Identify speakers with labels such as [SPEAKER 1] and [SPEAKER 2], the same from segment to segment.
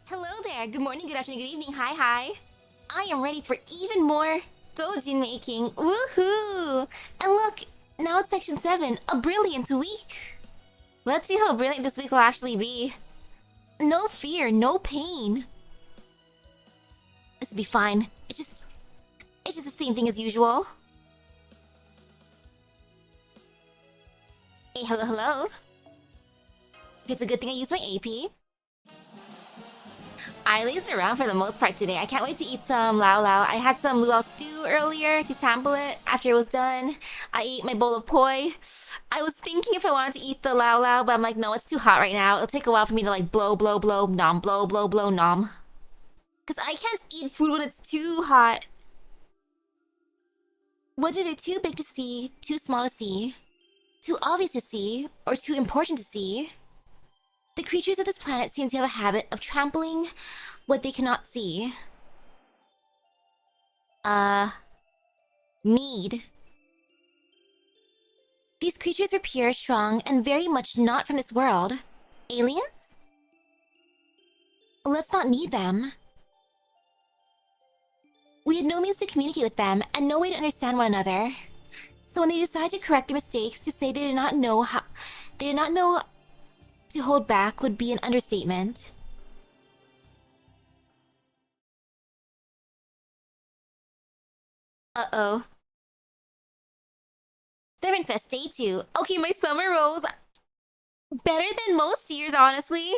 [SPEAKER 1] Hello there. Good morning, good afternoon, good evening. Hi. I am ready for even more Doujin making. Woohoo! And look, now it's section 7, a brilliant week. Let's see how brilliant this week will actually be. No fear, no pain. This will be fine. It's just the same thing as usual. Hey, hello. It's a good thing I used my AP. I lazed around for the most part today. I can't wait to eat some Lao Lao. I had some luau stew earlier to sample it after it was done. I ate my bowl of poi. I was thinking if I wanted to eat the Lao Lao, but I'm like, no, it's too hot right now. It'll take a while for me to like blow, nom, blow, nom. Because I can't eat food when it's too hot. Whether they're too big to see, too small to see, too obvious to see, or too important to see, the creatures of this planet seem to have a habit of trampling what they cannot see. Need. These creatures were pure, strong, and very much not from this world. Aliens? Let's not need them. We had no means to communicate with them, and no way to understand one another. So when they decided to correct their mistakes, to say they did not know to hold back would be an understatement. Uh-oh. Servantfest Day 2. Okay, my summer rolls better than most years, honestly.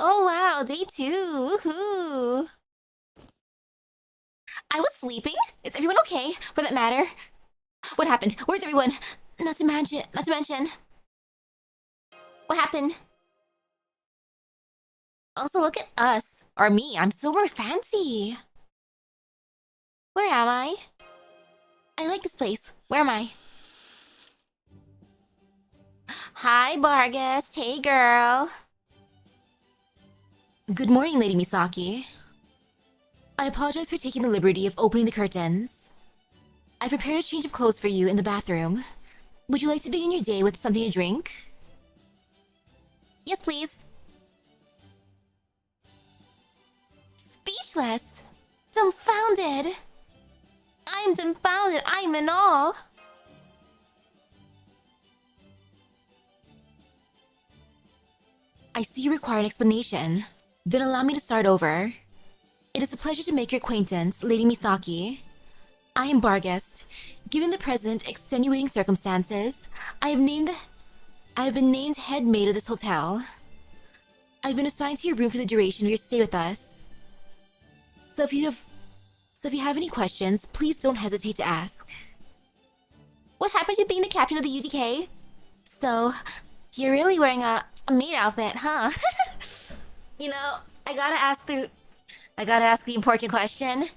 [SPEAKER 1] Oh wow, Day 2. Woohoo. I was sleeping. Is everyone okay? For that matter. What happened? Where's everyone? Not to mention. What happened? Also, look at us. Or me, I'm so more fancy. Where am I? I like this place. Where am I? Hi, Bargus. Hey, girl. Good morning, Lady Misaki. I apologize for taking the liberty of opening the curtains. I prepared a change of clothes for you in the bathroom. Would you like to begin your day with something to drink? Yes, please. Speechless! Dumbfounded! I'm dumbfounded, I'm in awe! I see you require an explanation. Then allow me to start over. It is a pleasure to make your acquaintance, Lady Misaki. I am Bargus. Given the present extenuating circumstances, I have been named head maid of this hotel. I've been assigned to your room for the duration of your stay with us. So if you have any questions, please don't hesitate to ask. What happened to being the captain of the UDK? So, you're really wearing a maid outfit, huh? You know, I gotta ask the important question.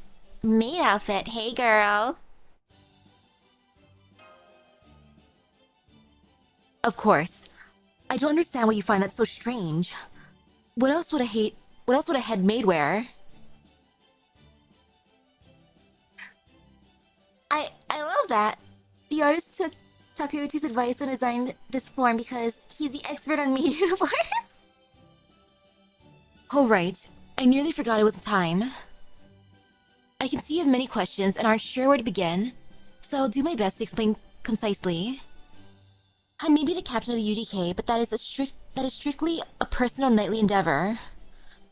[SPEAKER 1] Maid outfit, hey girl. Of course. I don't understand why you find that so strange. What else would a head maid wear? I love that. The artist took Takeuchi's advice when designing this form because he's the expert on maid uniforms. Oh right. I nearly forgot it was time. I can see you have many questions and aren't sure where to begin, so I'll do my best to explain concisely. I may be the captain of the UDK, but that is strictly a personal nightly endeavor.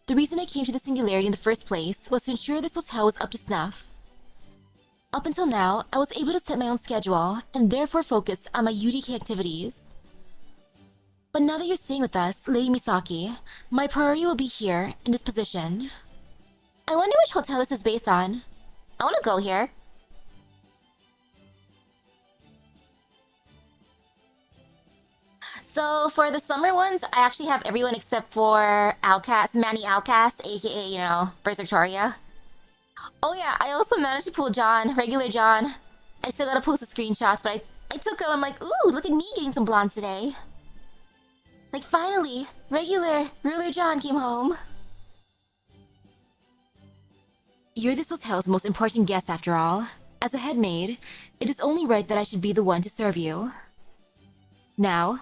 [SPEAKER 1] The reason I came to the Singularity in the first place was to ensure this hotel was up to snuff. Up until now, I was able to set my own schedule, and therefore focused on my UDK activities. But now that you're staying with us, Lady Misaki, my priority will be here, in this position. I wonder which hotel this is based on. I wanna go here. So for the summer ones, I actually have everyone except for Outcast, Manny Outcast, aka, you know, Berserktoria. Oh yeah, I also managed to pull John, regular John. I still gotta post the screenshots, but I took him. I'm like, ooh, look at me getting some blondes today. Like finally, regular ruler John came home. You're this hotel's most important guest after all. As a head maid, it is only right that I should be the one to serve you. Now,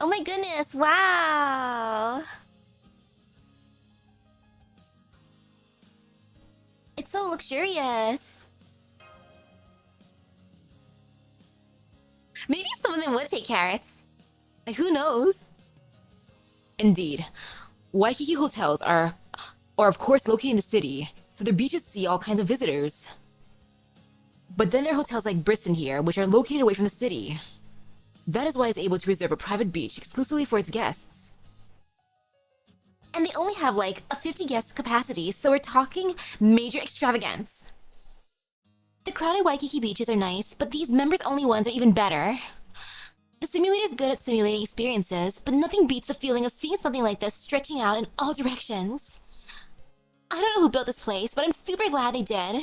[SPEAKER 1] Oh my goodness, wow! It's so luxurious. Maybe some of them would take carrots. Like, who knows?
[SPEAKER 2] Indeed. Waikiki hotels are of course located in the city, so their beaches see all kinds of visitors. But then there are hotels like Briston here, which are located away from the city. That is why it's able to reserve a private beach exclusively for its guests.
[SPEAKER 1] And they only have like a 50 guest capacity, so we're talking major extravagance. The crowded Waikiki beaches are nice, but these members-only ones are even better. The simulator is good at simulating experiences, but nothing beats the feeling of seeing something like this stretching out in all directions. I don't know who built this place, but I'm super glad they did.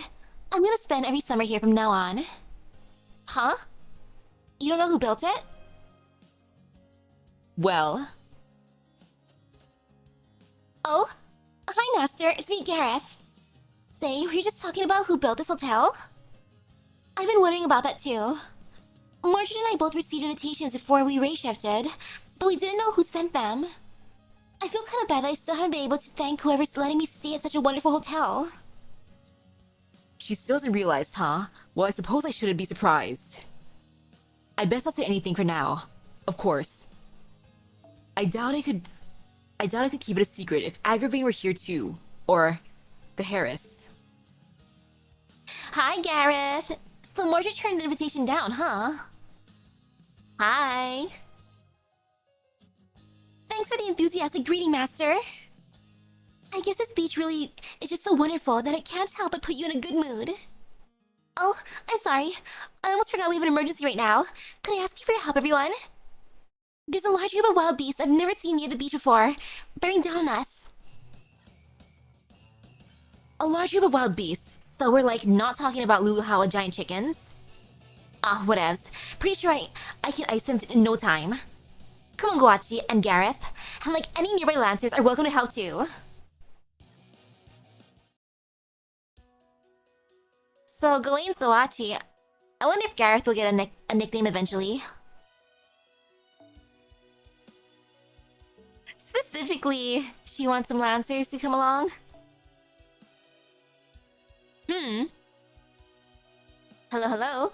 [SPEAKER 1] I'm gonna spend every summer here from now on. Huh? You don't know who built it?
[SPEAKER 2] Well...
[SPEAKER 1] Oh? Hi, Master. It's me, Gareth. Say, were you just talking about who built this hotel? I've been wondering about that too. Mordred and I both received invitations before we race shifted, but we didn't know who sent them. I feel kind of bad that I still haven't been able to thank whoever's letting me stay at such a wonderful hotel.
[SPEAKER 2] She still hasn't realized, huh? Well, I suppose I shouldn't be surprised. I best not say anything for now. Of course. I doubt I could keep it a secret if Agravain were here too. Or... the Harris.
[SPEAKER 1] Hi, Gareth. So Mordred turned the invitation down, huh? Hi. Thanks for the enthusiastic greeting, Master. I guess this beach really is just so wonderful that it can't help but put you in a good mood. Oh, I'm sorry. I almost forgot we have an emergency right now. Could I ask you for your help, everyone? There's a large group of wild beasts I've never seen near the beach before, bearing down on us. A large group of wild beasts? So we're like not talking about Luluhawa giant chickens? Ah, whatevs. Pretty sure I can ice him in no time. Come on, Guachi and Gareth. And like any nearby Lancers are welcome to help too. So Gawaine's Guachi. I wonder if Gareth will get a nickname eventually. Specifically, she wants some Lancers to come along. Hello, hello?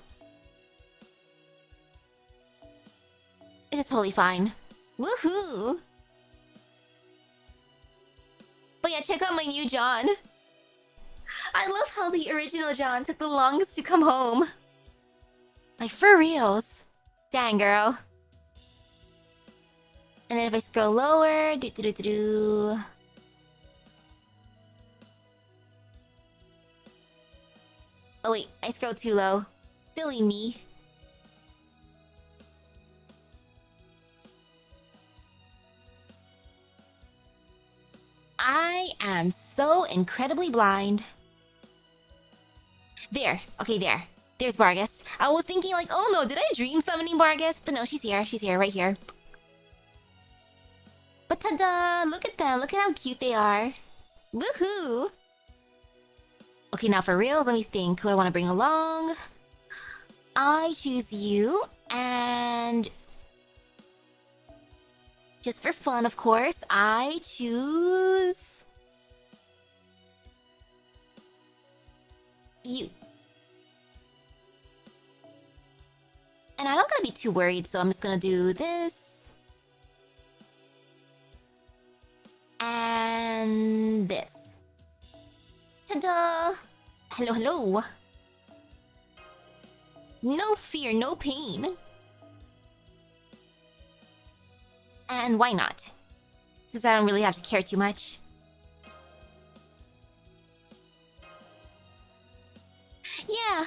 [SPEAKER 1] It's totally fine. Woohoo! But yeah, check out my new John. I love how the original John took the longest to come home. Like, for reals. Dang, girl. And then if I scroll lower... Oh wait, I scrolled too low. Silly me. I am so incredibly blind. There. Okay, there. There's Bargus. I was thinking like, oh no, did I dream summoning Bargus? But no, she's here. She's here, right here. But ta-da! Look at them. Look at how cute they are. Woohoo! Okay, now for reals, let me think who I want to bring along. I choose you, and... just for fun, of course, I choose... you. And I'm not gonna be too worried, so I'm just gonna do this. And this. Ta-da! Hello, hello. No fear, no pain. And why not? Since I don't really have to care too much. Yeah,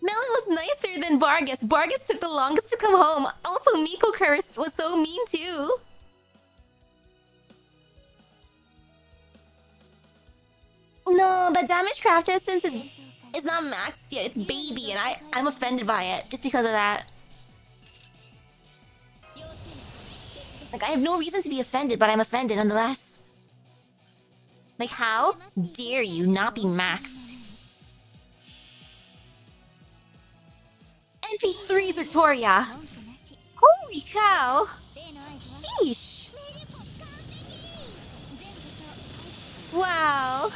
[SPEAKER 1] Melon was nicer than Bargus. Bargus took the longest to come home. Also, Miko cursed was so mean too. No, the damage craft essence is not maxed yet. It's baby, and I'm offended by it just because of that. Like, I have no reason to be offended, but I'm offended nonetheless. Like, how dare you not be maxed? MP3's Victoria. Holy cow! Sheesh! Wow!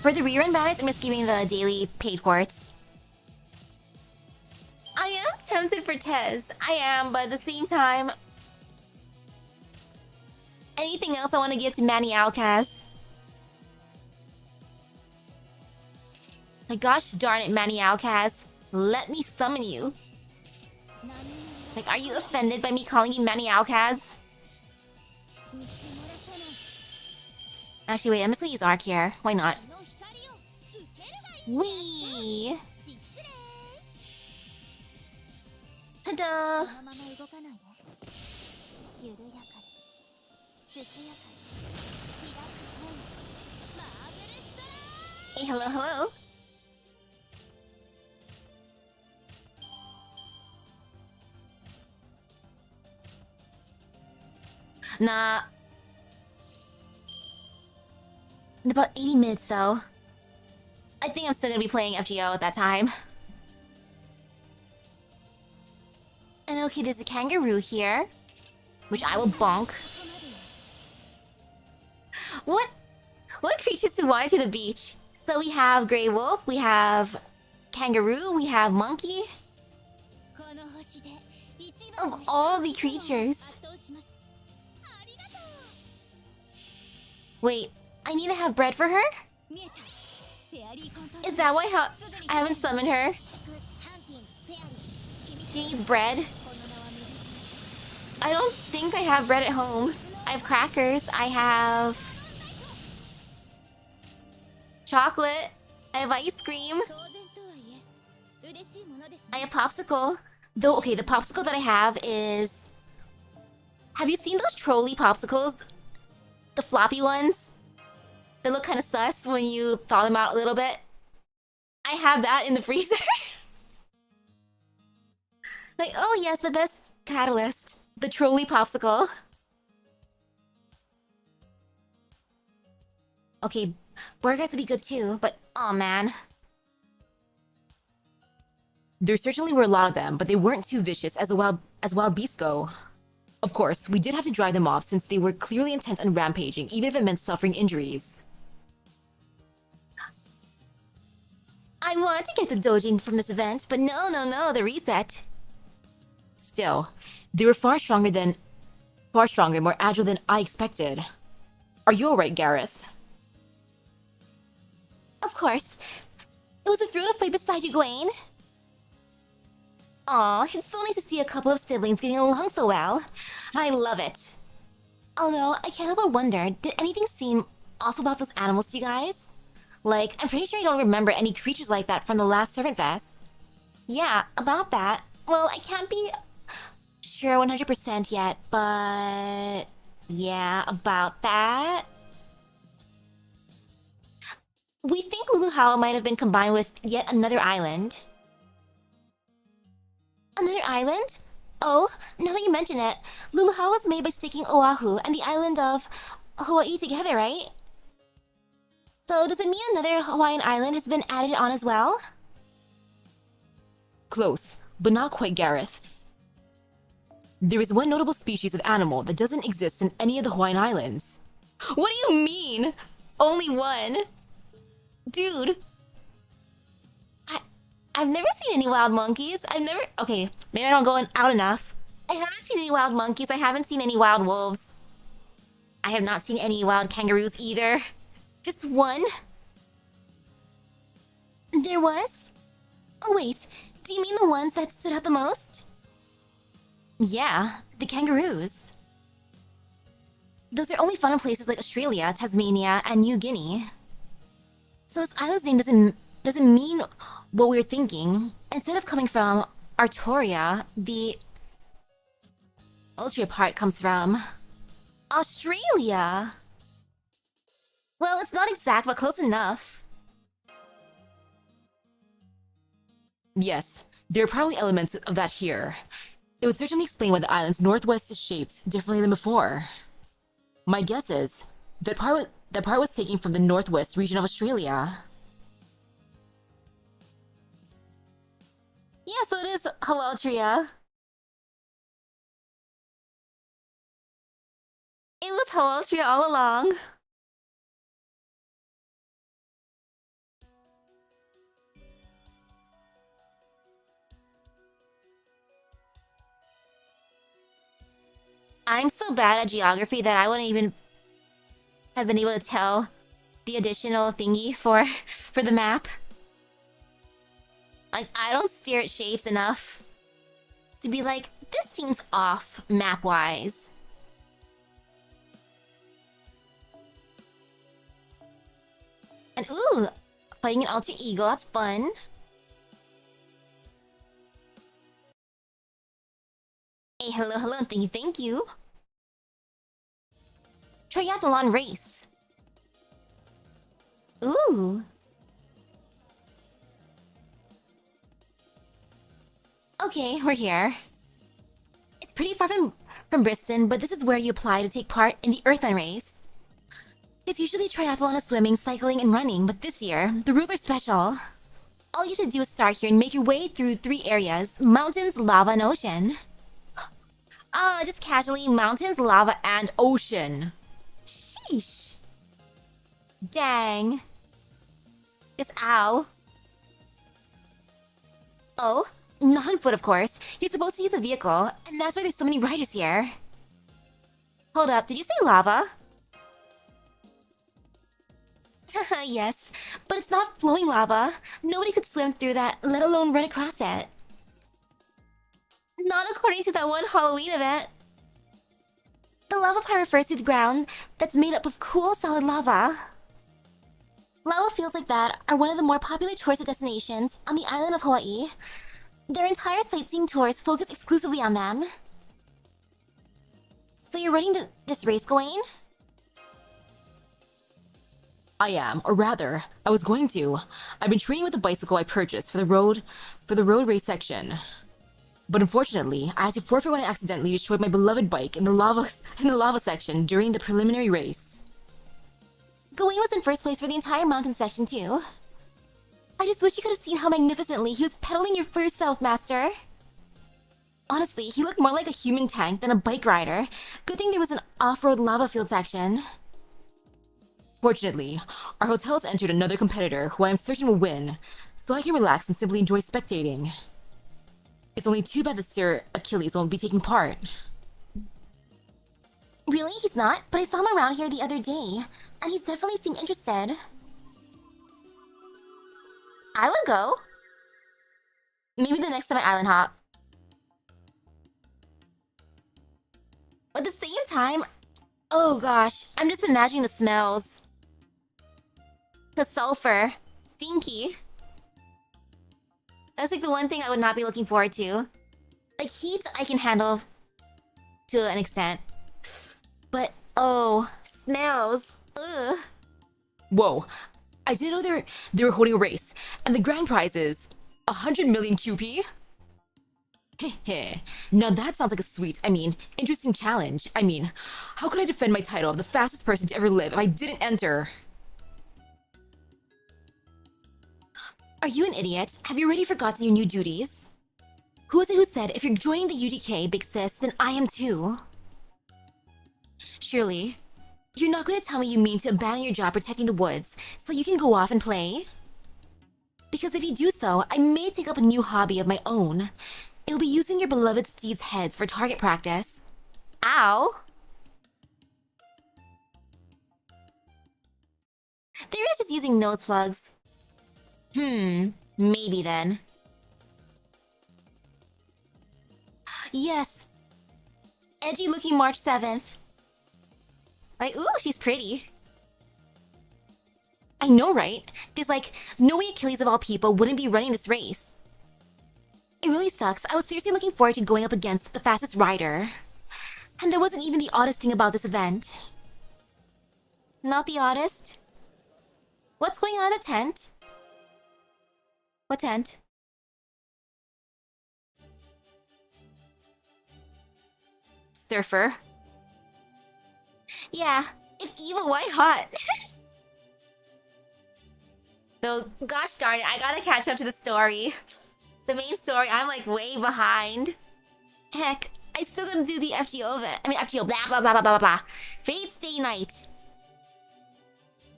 [SPEAKER 1] For the rerun banners, I'm just giving the daily paid quartz. I am tempted for Tez. I am, but at the same time... Anything else I want to give to Manny Outcast? Like, gosh darn it, Manny Outcast. Let me summon you. Like, are you offended by me calling you Manny Outcast? Actually, wait, I'm just gonna use Arc here. Why not? Wee! Ta-da! Hey, hello, hello. Nah. In about 80 minutes, though. I think I'm still gonna be playing FGO at that time. And okay, there's a kangaroo here, which I will bonk. What creatures do I to the beach? So we have Grey Wolf, we have kangaroo, we have monkey. Of all the creatures. Wait, I need to have bread for her? Is that why I haven't summoned her? She needs bread. I don't think I have bread at home. I have crackers, I have... chocolate, I have ice cream. I have popsicle. Though, okay, the popsicle that I have is... Have you seen those trolley popsicles? The floppy ones? They look kind of sus when you thaw them out a little bit. I have that in the freezer. Like, oh yes, the best catalyst. The trolley popsicle. Okay, burgers would be good too, but oh man.
[SPEAKER 2] There certainly were a lot of them, but they weren't too vicious as wild beasts go. Of course, we did have to drive them off since they were clearly intent on rampaging, even if it meant suffering injuries.
[SPEAKER 1] I wanted to get the Doujin from this event, but no, the reset.
[SPEAKER 2] Still, they were far stronger, more agile than I expected. Are you alright, Gareth?
[SPEAKER 1] Of course. It was a thrill to fight beside you, Gwen. Aw, it's so nice to see a couple of siblings getting along so well. I love it. Although, I can't help but wonder, did anything seem off about those animals to you guys? Like, I'm pretty sure you don't remember any creatures like that from the last Servant Fest. Yeah, about that. Well, I can't be sure 100% yet, but... yeah, about that. We think Luluhawa might have been combined with yet another island. Another island? Oh, now that you mention it, Luluhawa was made by sticking Oahu and the island of Hawaii together, right? So does it mean another Hawaiian island has been added on as well?
[SPEAKER 2] Close, but not quite, Gareth. There is one notable species of animal that doesn't exist in any of the Hawaiian Islands.
[SPEAKER 1] What do you mean? Only one? Dude. I've never seen any wild monkeys. Okay, maybe I don't go out enough. I haven't seen any wild monkeys. I haven't seen any wild wolves. I have not seen any wild kangaroos either. Just one. There was? Oh wait, do you mean the ones that stood out the most? Yeah, the kangaroos. Those are only found in places like Australia, Tasmania, and New Guinea. So this island's name doesn't mean what we were thinking. Instead of coming from Artoria, the Ultra part comes from Australia. Well, it's not exact, but close enough.
[SPEAKER 2] Yes, there are probably elements of that here. It would certainly explain why the island's northwest is shaped differently than before. My guess is that part was taken from the northwest region of Australia.
[SPEAKER 1] Yeah, so it is Halotria. It was Holotria all along. I'm so bad at geography that I wouldn't even have been able to tell the additional thingy for the map. Like, I don't stare at shapes enough to be like, this seems off map-wise. And ooh, fighting an alter ego, that's fun. Hey, hello, and thank you. Triathlon race. Ooh. Okay, we're here. It's pretty far from Bristol, but this is where you apply to take part in the Earthman race. It's usually triathlon of swimming, cycling, and running, but this year, the rules are special. All you have to do is start here and make your way through 3 areas: mountains, lava, and ocean. Just casually, mountains, lava, and ocean. Sheesh. Dang. Just ow. Oh, not on foot, of course. You're supposed to use a vehicle, and that's why there's so many riders here. Hold up, did you say lava? Haha, yes, but it's not flowing lava. Nobody could swim through that, let alone run across it. Not according to that one Halloween event. The lava part refers to the ground that's made up of cool, solid lava. Lava fields like that are one of the more popular tourist destinations on the island of Hawaii. Their entire sightseeing tours focus exclusively on them. So you're running this race, Gawain?
[SPEAKER 2] I am, or rather, I was going to. I've been training with the bicycle I purchased for the road race section. But unfortunately, I had to forfeit when I accidentally destroyed my beloved bike in the lava section during the preliminary race.
[SPEAKER 1] Gawain was in first place for the entire mountain section too. I just wish you could have seen how magnificently he was pedaling your first self, Master. Honestly, he looked more like a human tank than a bike rider. Good thing there was an off-road lava field section.
[SPEAKER 2] Fortunately, our hotel has entered another competitor who I am certain will win, so I can relax and simply enjoy spectating. It's only too bad that Sir Achilles won't be taking part.
[SPEAKER 1] Really? He's not? But I saw him around here the other day, and he's definitely seemed interested. I would go. Maybe the next time I island hop. But at the same time, oh gosh, I'm just imagining the smells. The sulfur. Stinky. That's like the one thing I would not be looking forward to. Like, heat I can handle to an extent. But, oh, smells. Ugh.
[SPEAKER 2] Whoa, I didn't know they were holding a race, and the grand prize is 100 million QP? Heh, now that sounds like a sweet, interesting challenge. How could I defend my title of the fastest person to ever live if I didn't enter?
[SPEAKER 1] Are you an idiot? Have you already forgotten your new duties? Who is it who said if you're joining the UDK, big sis, then I am too? Surely, you're not going to tell me you mean to abandon your job protecting the woods so you can go off and play? Because if you do so, I may take up a new hobby of my own. It'll be using your beloved steeds' heads for target practice. Ow! They were just using nose plugs. Maybe then. Yes! Edgy looking March 7th. Like, ooh, she's pretty. I know, right? There's like, no way Achilles of all people wouldn't be running this race. It really sucks. I was seriously looking forward to going up against the fastest rider. And that wasn't even the oddest thing about this event. Not the oddest? What's going on in the tent? What tent? Surfer. Yeah, if evil, why hot? Though, gosh darn it, I gotta catch up to the story. The main story, I'm like way behind. Heck, I still gotta do the FGO event. I mean, FGO, blah, blah, blah, blah, blah, blah. Fate Stay Night.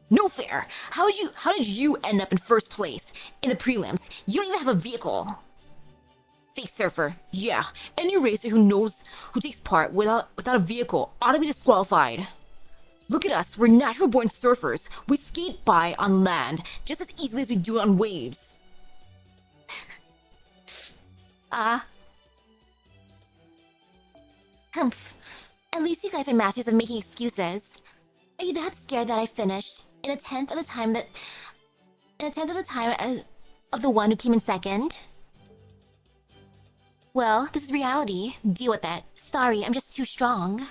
[SPEAKER 2] No fair. How did you end up in first place in the prelims? You don't even have a vehicle. Fake surfer. Yeah, any racer who takes part without a vehicle ought to be disqualified. Look at us. We're natural-born surfers. We skate by on land just as easily as we do on waves.
[SPEAKER 1] Humph. At least you guys are masters of making excuses. Are you that scared that I finished in a tenth of the time of the one who came in second? Well, this is reality. Deal with it. Sorry, I'm just too strong.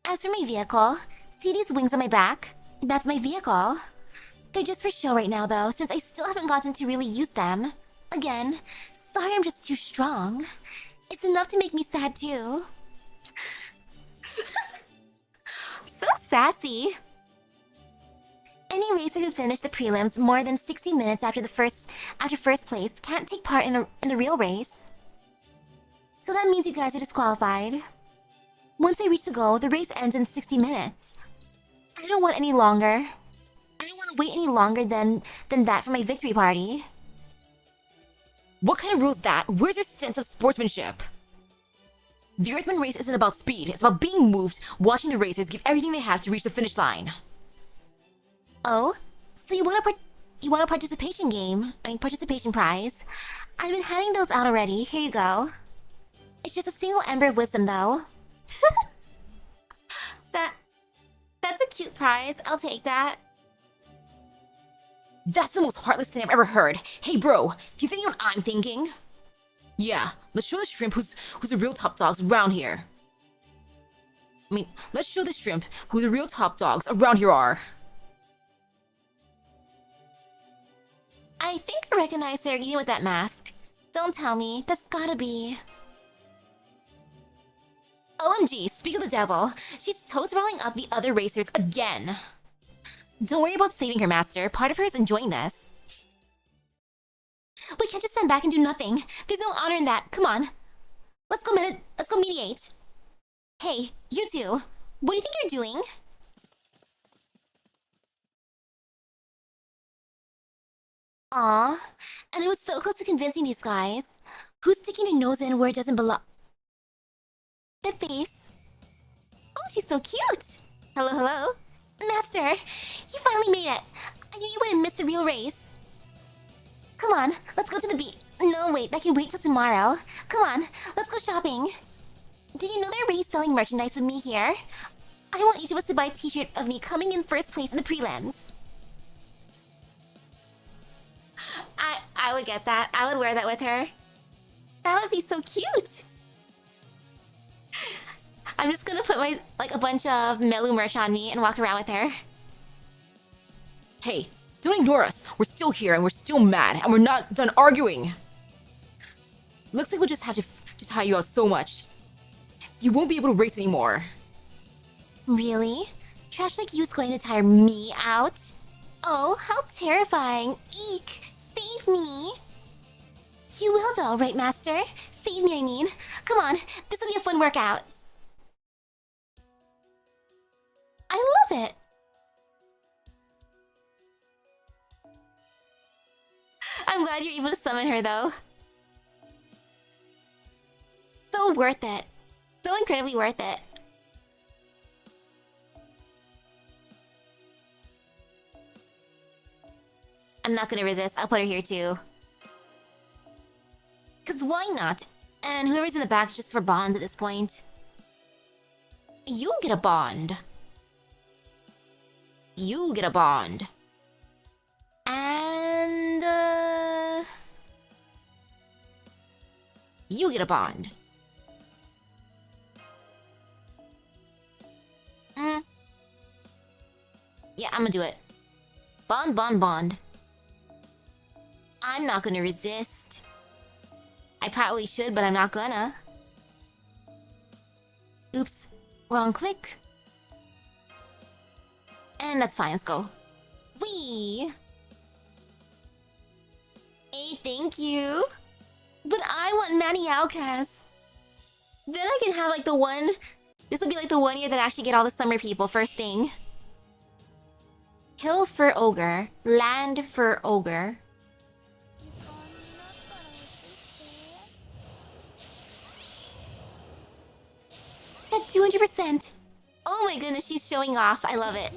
[SPEAKER 1] As for my vehicle, see these wings on my back? That's my vehicle. They're just for show right now though, since I still haven't gotten to really use them. Again, sorry I'm just too strong. It's enough to make me sad too. So sassy. Any racer who finished the prelims more than 60 minutes after first place can't take part in the real race. So that means you guys are disqualified. Once they reach the goal, the race ends in 60 minutes. I don't want any longer. I don't want to wait any longer than that for my victory party.
[SPEAKER 2] What kind of rule is that? Where's your sense of sportsmanship? The Earthman race isn't about speed. It's about being moved, watching the racers give everything they have to reach the finish line.
[SPEAKER 1] Oh? So you want a participation prize? I've been handing those out already. Here you go. It's just a single ember of wisdom, though. That's a cute prize. I'll take that.
[SPEAKER 2] That's the most heartless thing I've ever heard. Hey, bro, you thinking what I'm thinking? Yeah, let's show the shrimp who's the real top dogs around here. Let's show the shrimp who the real top dogs around here are.
[SPEAKER 1] I think I recognize her even with that mask. Don't tell me. That's gotta be... OMG, speak of the devil. She's toes rolling up the other racers again. Don't worry about saving her, Master. Part of her is enjoying this. We can't just stand back and do nothing. There's no honor in that. Come on. Let's go mediate. Hey, you two. What do you think you're doing? Aw, and I was so close to convincing these guys. Who's sticking their nose in where it doesn't belong? Their face. Oh, she's so cute. Hello, hello. Master, you finally made it. I knew you wouldn't miss the real race. Come on, let's go to the beach. No, wait, that can wait till tomorrow. Come on, let's go shopping. Did you know they're already selling merchandise of me here? I want each of us to buy a t-shirt of me coming in first place in the prelims. I would get that. I would wear that with her. That would be so cute. I'm just gonna put a bunch of Melu merch on me and walk around with her.
[SPEAKER 2] Hey, don't ignore us. We're still here and we're still mad and we're not done arguing. Looks like we'll just have to tire you out so much. You won't be able to race anymore.
[SPEAKER 1] Really? Trash like you is going to tire me out? Oh, how terrifying. Eek! Save me! You will though, right, Master? Save me, I mean. Come on, this will be a fun workout. I love it! I'm glad you're able to summon her, though. So worth it. So incredibly worth it. I'm not gonna resist. I'll put her here, too. Cause why not? And whoever's in the back just for bonds at this point. You get a bond. You get a bond. And... you get a bond. Yeah, I'm gonna do it. Bond, bond, bond. I'm not gonna resist. I probably should, but I'm not gonna. Oops. Wrong click. And that's fine, let's go. Whee! Hey, thank you. But I want Manny Alcaz. Then I can have like the one... This will be like the 1 year that I actually get all the summer people first thing. Hill for ogre. Land for ogre. At 200%! Oh my goodness, she's showing off. I love it.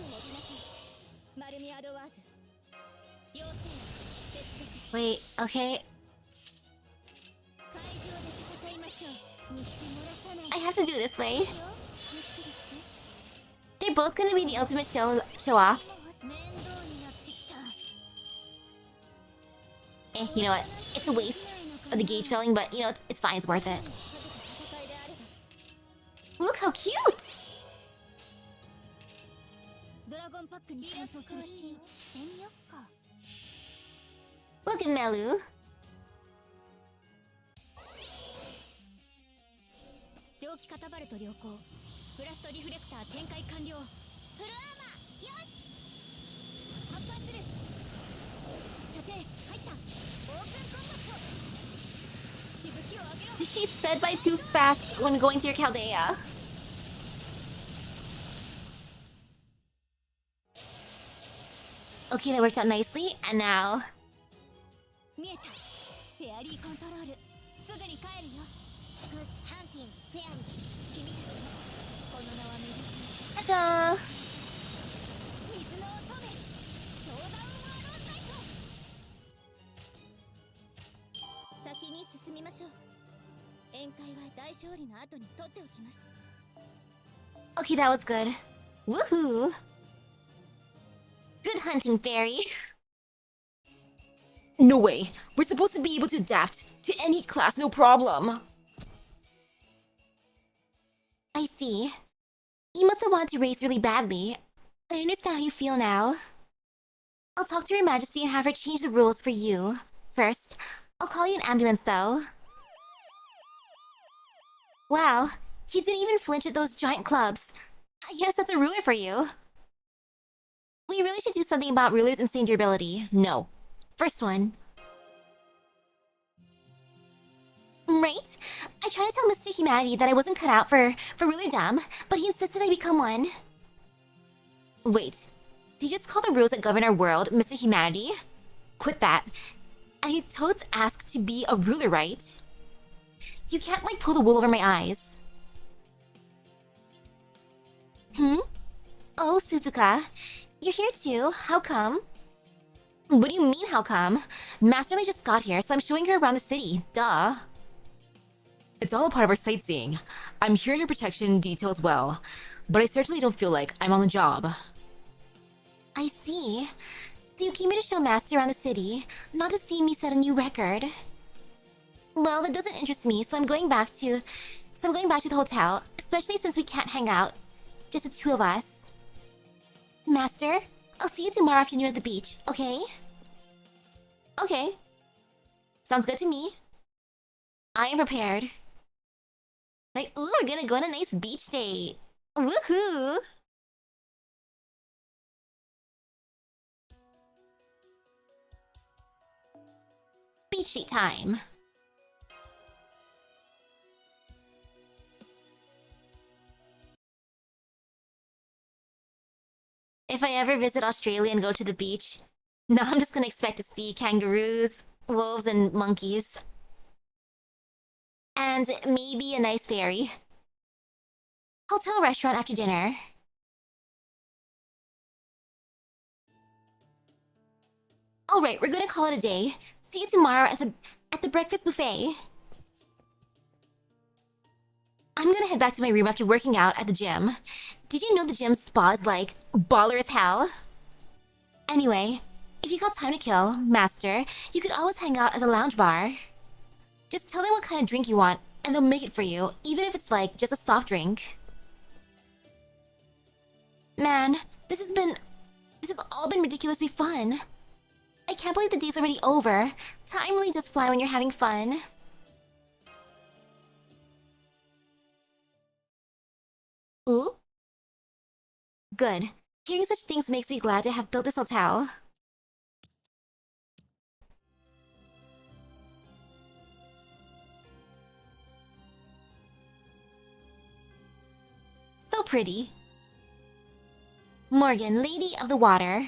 [SPEAKER 1] Wait, okay. I have to do it this way. They're both gonna be the ultimate show-offs. You know what? It's a waste of the gauge filling, but you know, it's fine, it's worth it. Look how cute! Look at Melu. She sped by too fast when going to your Chaldea. Okay, that worked out nicely, and now... Ta-da! Okay, that was good. Woohoo! Good hunting, fairy.
[SPEAKER 2] No way. We're supposed to be able to adapt to any class, no problem.
[SPEAKER 1] I see. You must have wanted to race really badly. I understand how you feel now. I'll talk to Her Majesty and have her change the rules for you. First, I'll call you an ambulance, though. Wow, you didn't even flinch at those giant clubs. I guess that's a ruler for you. We really should do something about rulers' insane durability.
[SPEAKER 2] No.
[SPEAKER 1] First one. Right? I tried to tell Mr. Humanity that I wasn't cut out for rulerdom, but he insisted I become one.
[SPEAKER 2] Wait.
[SPEAKER 1] Did you just call the rules that govern our world Mr. Humanity?
[SPEAKER 2] Quit that.
[SPEAKER 1] And you totes asked to be a ruler, right? You can't, like, pull the wool over my eyes. Oh, Suzuka. You're here too. How come? What do you mean, how come? Master only just got here, so I'm showing her around the city. Duh.
[SPEAKER 2] It's all a part of our sightseeing. I'm here in your protection detail as well, but I certainly don't feel like I'm on the job.
[SPEAKER 1] I see. So you came here to show Master around the city, not to see me set a new record. Well, that doesn't interest me, so I'm going back to the hotel, especially since we can't hang out. Just the two of us. Master, I'll see you tomorrow afternoon at the beach, okay? Okay. Sounds good to me. I am prepared. Like, ooh, we're gonna go on a nice beach date. Woohoo! Beach date time. If I ever visit Australia and go to the beach, now I'm just gonna expect to see kangaroos, wolves, and monkeys. And maybe a nice ferry. Hotel restaurant after dinner. Alright, we're gonna call it a day. See you tomorrow at the breakfast buffet. I'm gonna head back to my room after working out at the gym. Did you know the gym spa is like baller as hell? Anyway, if you got time to kill, Master, you could always hang out at the lounge bar. Just tell them what kind of drink you want, and they'll make it for you, even if it's like just a soft drink. Man, this has all been ridiculously fun. I can't believe the day's already over. Time really does fly when you're having fun. Ooh? Good. Hearing such things makes me glad to have built this hotel. So pretty. Morgan, Lady of the Water.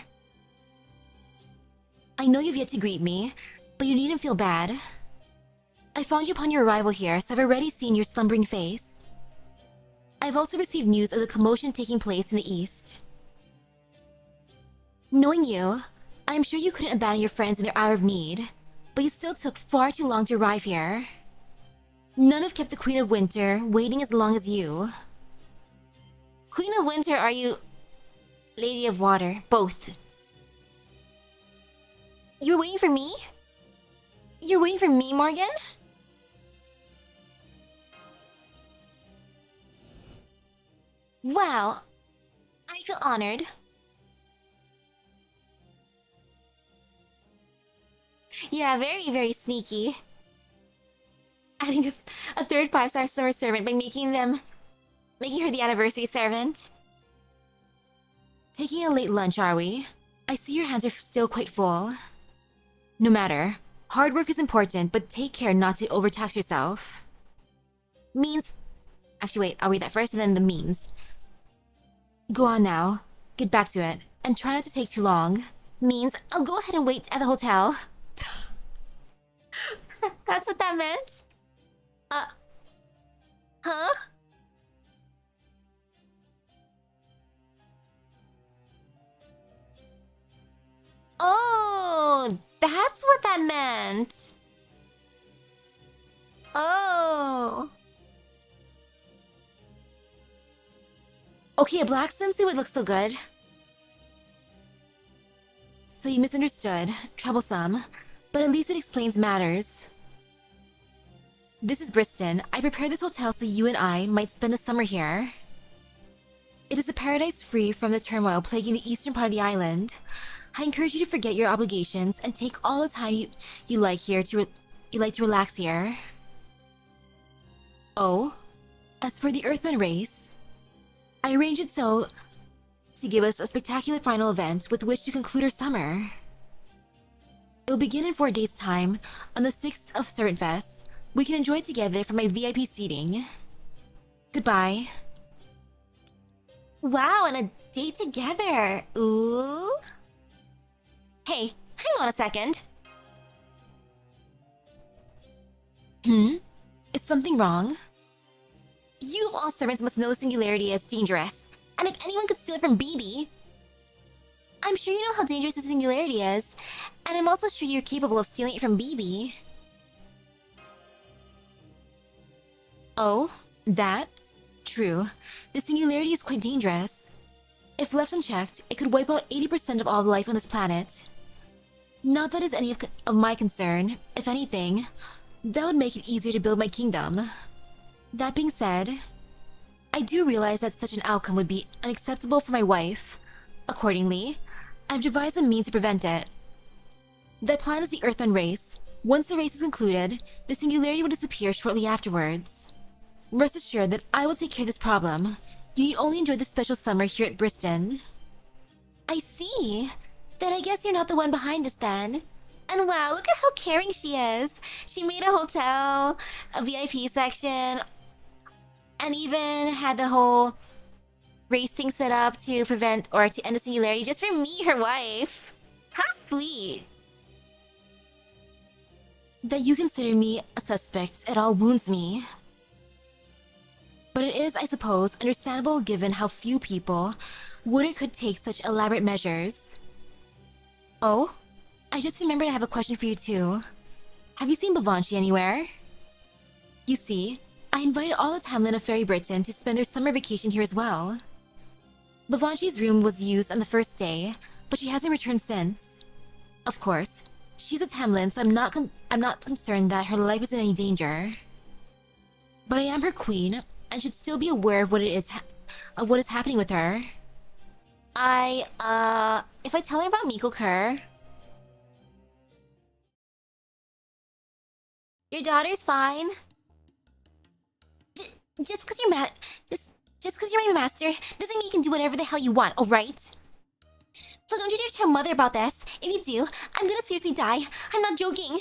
[SPEAKER 1] I know you've yet to greet me, but you needn't feel bad. I found you upon your arrival here, so I've already seen your slumbering face. I've also received news of the commotion taking place in the east. Knowing you, I'm sure you couldn't abandon your friends in their hour of need, but you still took far too long to arrive here. None have kept the Queen of Winter waiting as long as you. Queen of Winter, are you... Lady of Water? Both. You were waiting for me? You're waiting for me, Morgan? Wow. I feel honored. Yeah, very, very sneaky. Adding a third 5-star summer servant by making her the anniversary servant. Taking a late lunch, are we? I see your hands are still quite full. No matter. Hard work is important, but take care not to overtax yourself. Means... Actually, wait, I'll read that first and then the means. Go on now. Get back to it. And try not to take too long. Means, I'll go ahead and wait at the hotel. That's what that meant? Huh? Oh, that's what that meant. Oh. Okay, a black swimsuit would look so good. So you misunderstood. Troublesome. But at least it explains matters. This is Briston. I prepared this hotel so you and I might spend the summer here. It is a paradise free from the turmoil plaguing the eastern part of the island. I encourage you to forget your obligations and take all the time you like here to relax here. Oh, as for the Earthman race, I arranged it so to give us a spectacular final event with which to conclude our summer. It will begin in 4 days' time on the 6th of Servant Fest. We can enjoy it together from my VIP seating. Goodbye. Wow, and a date together. Ooh. Hey, hang on a second. Is something wrong? You of all servants must know the singularity is dangerous. And if anyone could steal it from BB... I'm sure you know how dangerous the singularity is. And I'm also sure you're capable of stealing it from BB. Oh, that? True. The singularity is quite dangerous. If left unchecked, it could wipe out 80% of all life on this planet. Not that is any of my concern. If anything, that would make it easier to build my kingdom. That being said, I do realize that such an outcome would be unacceptable for my wife. Accordingly, I've devised a means to prevent it. That plan is the Earthman race. Once the race is concluded, the singularity will disappear shortly afterwards. Rest assured that I will take care of this problem. You need only enjoy this special summer here at Briston. I see. Then I guess you're not the one behind this then. And wow, look at how caring she is. She made a hotel, a VIP section, and even had the whole race thing set up to prevent or to end the singularity just for me, her wife. How sweet. That you consider me a suspect at all wounds me. But it is, I suppose, understandable given how few people would or could take such elaborate measures. Oh, I just remembered I have a question for you too. Have you seen Bavanchi anywhere? You see, I invited all the Tamlin of Fairy Britain to spend their summer vacation here as well. Bavanchi's room was used on the first day, but she hasn't returned since. Of course, she's a Tamlin, so I'm not concerned that her life is in any danger. But I am her queen, and should still be aware of what is happening with her. If I tell her about Miko Kerr... Your daughter's fine. Just cause you're just cause you're my master doesn't mean you can do whatever the hell you want, alright? So don't you dare tell Mother about this. If you do, I'm gonna seriously die. I'm not joking.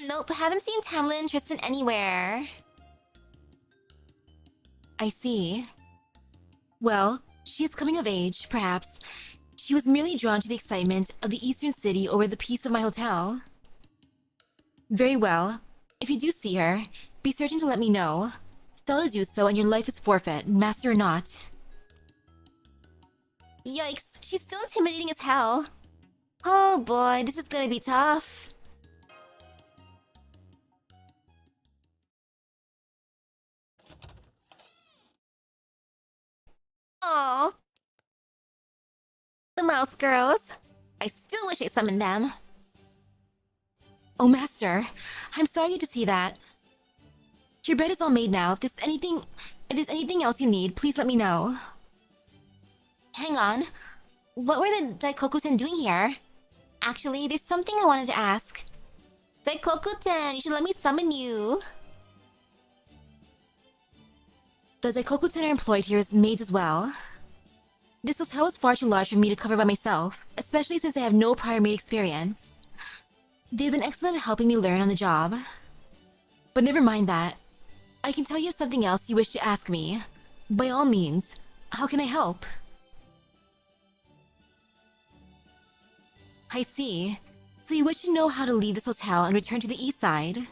[SPEAKER 1] Nope, haven't seen Tamlin and Tristan anywhere.
[SPEAKER 2] I see. Well, she is coming of age, perhaps. She was merely drawn to the excitement of the eastern city over the peace of my hotel. Very well. If you do see her, be certain to let me know. Fail to do so and your life is forfeit, master or not.
[SPEAKER 1] Yikes, she's still intimidating as hell. Oh boy, this is gonna be tough. Oh, the mouse girls. I still wish I summoned them.
[SPEAKER 2] Oh, master, I'm sorry to see that. Your bed is all made now. If there's anything else you need, please let me know.
[SPEAKER 1] Hang on. What were the Daikoku-ten doing here? Actually, there's something I wanted to ask. Daikoku-ten, you should let me summon you.
[SPEAKER 2] The Daikoku-ten are employed here as maids as well. This hotel is far too large for me to cover by myself, especially since I have no prior maid experience. They've been excellent at helping me learn on the job. But never mind that. I can tell you of something else you wish to ask me. By all means, how can I help? I see. So you wish to know how to leave this hotel and return to the east side?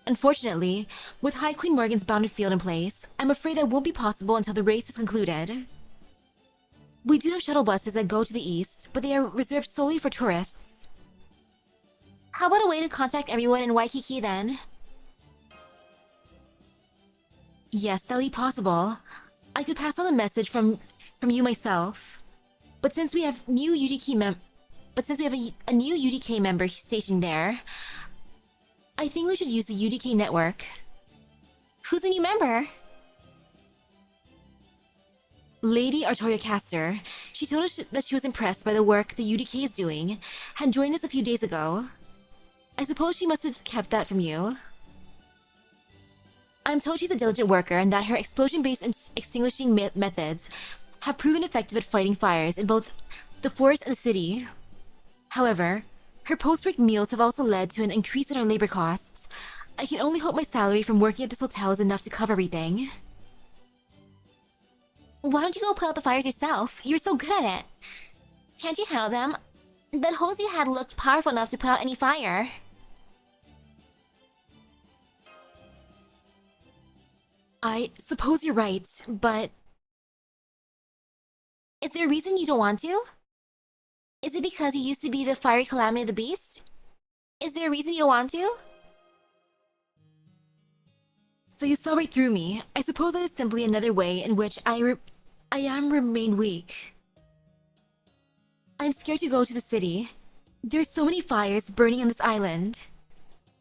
[SPEAKER 2] Unfortunately, with High Queen Morgan's bounded field in place, I'm afraid that won't be possible until the race is concluded. We do have shuttle buses that go to the east, but they are reserved solely for tourists.
[SPEAKER 1] How about a way to contact everyone in Waikiki then?
[SPEAKER 2] Yes, that'll be possible. I could pass on a message from you myself. But since we have a new UDK member stationed there, I think we should use the UDK network.
[SPEAKER 1] Who's a new member?
[SPEAKER 2] Lady Artoria Castor. She told us that she was impressed by the work the UDK is doing, had joined us a few days ago. I suppose she must have kept that from you. I'm told she's a diligent worker and that her explosion-based extinguishing methods have proven effective at fighting fires in both the forest and the city. However, her post-work meals have also led to an increase in our labor costs. I can only hope my salary from working at this hotel is enough to cover everything.
[SPEAKER 1] Why don't you go put out the fires yourself? You're so good at it. Can't you handle them? That hose you had looked powerful enough to put out any fire.
[SPEAKER 2] I suppose you're right, but...
[SPEAKER 1] Is there a reason you don't want to? Is it because you used to be the fiery calamity of the beast? Is there a reason you don't want to?
[SPEAKER 2] So you saw right through me. I suppose that is simply another way in which I remain weak. I'm scared to go to the city. There's so many fires burning on this island.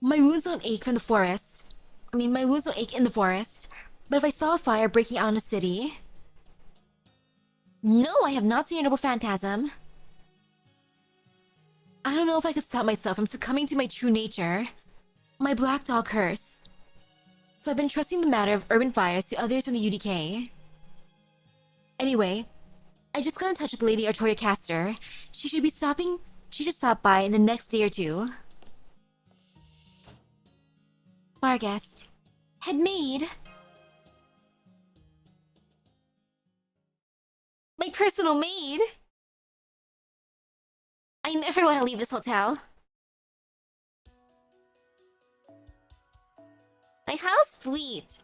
[SPEAKER 2] My wounds don't ache from the forest. My wounds don't ache in the forest. But if I saw a fire breaking out in a city...
[SPEAKER 1] No, I have not seen a noble phantasm.
[SPEAKER 2] I don't know if I could stop myself from succumbing to my true nature. My black dog curse. So I've been trusting the matter of urban fires to others from the UDK. Anyway, I just got in touch with Lady Artoria Castor. She should stop by in the next day or two.
[SPEAKER 1] Barguest. Head maid. My personal maid. I never want to leave this hotel. Like, how sweet.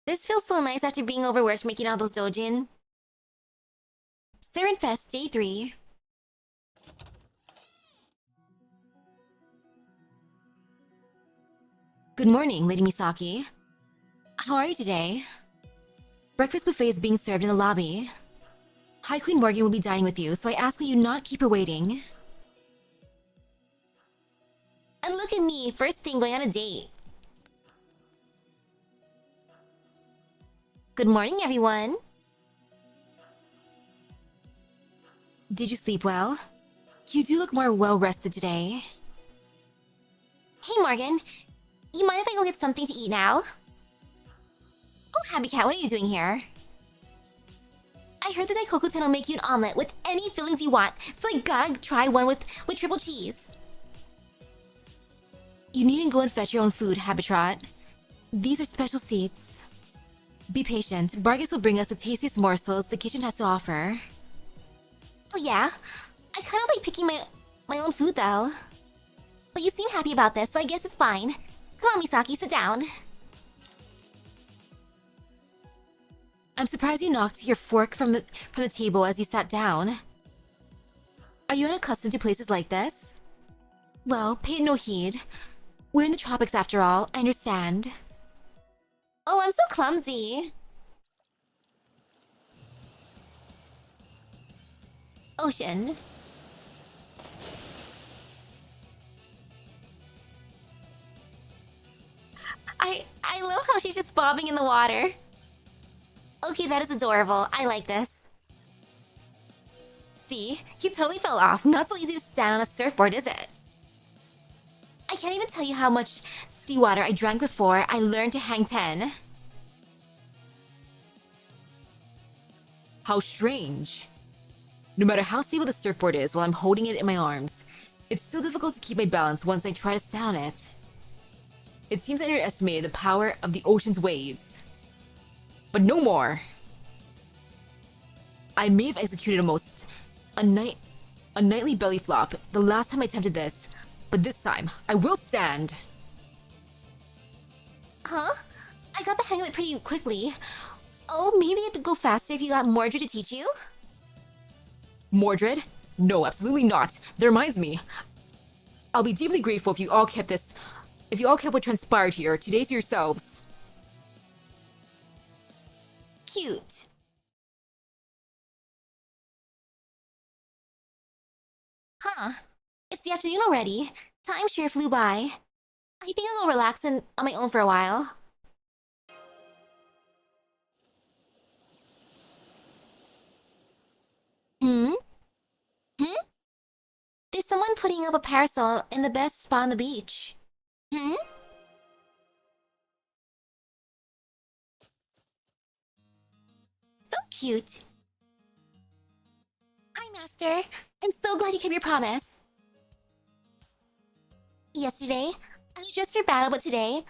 [SPEAKER 1] This feels so nice after being overworked making all those Doujin. Serenfest Day 3.
[SPEAKER 2] Good morning, Lady Misaki. How are you today? Breakfast buffet is being served in the lobby. High Queen Morgan will be dining with you, so I ask that you not keep her waiting.
[SPEAKER 1] And look at me, first thing going on a date. Good morning, everyone.
[SPEAKER 2] Did you sleep well? You do look more well-rested today.
[SPEAKER 1] Hey, Morgan. You mind if I go get something to eat now? Oh, Happy Cat, what are you doing here? I heard that Daikoku-ten will make you an omelet with any fillings you want, so I gotta try one with triple cheese. You needn't go and fetch your own food, Habitrot. These are special seats. Be patient. Bargus will bring us the tastiest morsels the kitchen has to offer. Oh yeah? I kinda like picking my own food though. But you seem happy about this, so I guess it's fine. Come on, Misaki, sit down. I'm surprised you knocked your fork from the table as you sat down. Are you unaccustomed to places like this? Well, pay it no heed. We're in the tropics after all, I understand. Oh, I'm so clumsy. Ocean. I love how she's just bobbing in the water. Okay, that is adorable. I like this. See? You totally fell off. Not so easy to stand on a surfboard, is it? I can't even tell you how much seawater I drank before I learned to hang 10.
[SPEAKER 2] How strange. No matter how stable the surfboard is while I'm holding it in my arms, it's still difficult to keep my balance once I try to stand on it. It seems I underestimated the power of the ocean's waves. But no more! I may have executed a nightly belly flop the last time I attempted this, but this time, I will stand!
[SPEAKER 1] Huh? I got the hang of it pretty quickly. Oh, maybe it'd go faster if you got Mordred to teach you?
[SPEAKER 2] Mordred? No, absolutely not. That reminds me. I'll be deeply grateful if you all kept what transpired here today to yourselves.
[SPEAKER 1] Cute. Huh. It's the afternoon already. Time sure flew by. I think I'll go relax on my own for a while. Hmm? Hmm? There's someone putting up a parasol in the best spot on the beach. Hmm? So cute. Hi, Master. I'm so glad you kept your promise. Yesterday, I was dressed for battle, but today,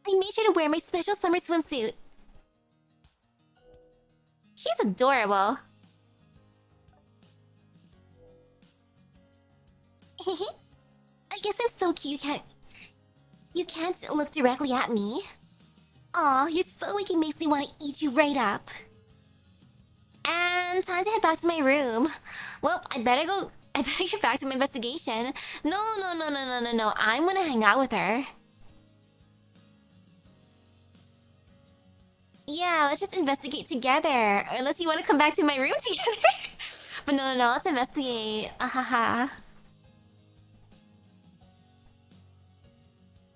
[SPEAKER 1] I made sure to wear my special summer swimsuit. She's adorable. I guess I'm so cute you can't look directly at me. Aw, you're so weak it makes me want to eat you right up. And time to head back to my room. Well, I better get back to my investigation. No. I'm gonna hang out with her. Yeah, let's just investigate together. Unless you want to come back to my room together. But no, let's investigate. Ahaha.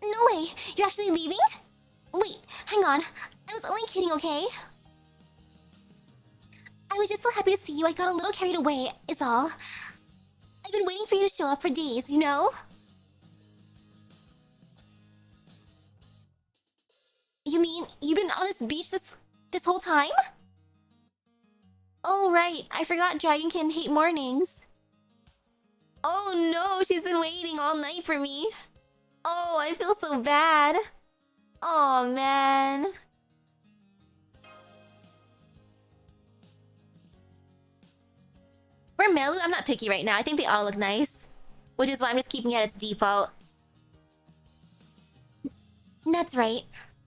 [SPEAKER 1] No way! You're actually leaving? Wait, hang on. I was only kidding, okay? I was just so happy to see you, I got a little carried away, is all. I've been waiting for you to show up for days, you know? You mean, you've been on this beach this whole time? Oh right, I forgot Dragonkin hate mornings. Oh no, she's been waiting all night for me. Oh, I feel so bad. Oh man. For Melu, I'm not picky right now. I think they all look nice. Which is why I'm just keeping it at its default. That's right.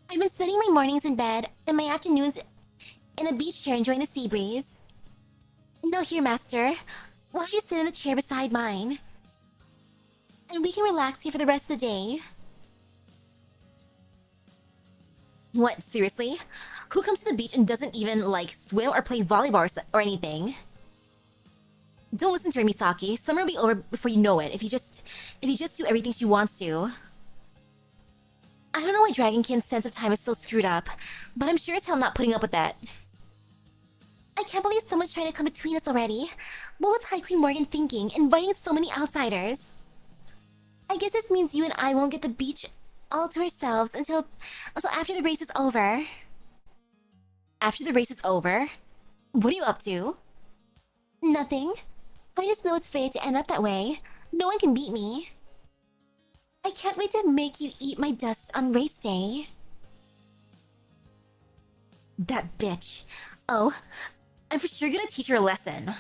[SPEAKER 1] I've been spending my mornings in bed and my afternoons in a beach chair enjoying the sea breeze. No, here, Master. Why don't you sit in the chair beside mine? And we can relax here for the rest of the day. What, seriously? Who comes to the beach and doesn't even, like, swim or play volleyball or anything? Don't listen to her, Misaki. Summer will be over before you know it if you just do everything she wants to. I don't know why Dragonkin's sense of time is so screwed up, but I'm sure as hell not putting up with that. I can't believe someone's trying to come between us already. What was High Queen Morgan thinking, inviting so many outsiders? I guess this means you and I won't get the beach all to ourselves until after the race is over. After the race is over? What are you up to? Nothing. I just know it's fate to end up that way. No one can beat me. I can't wait to make you eat my dust on race day. That bitch. Oh, I'm for sure gonna teach her a lesson.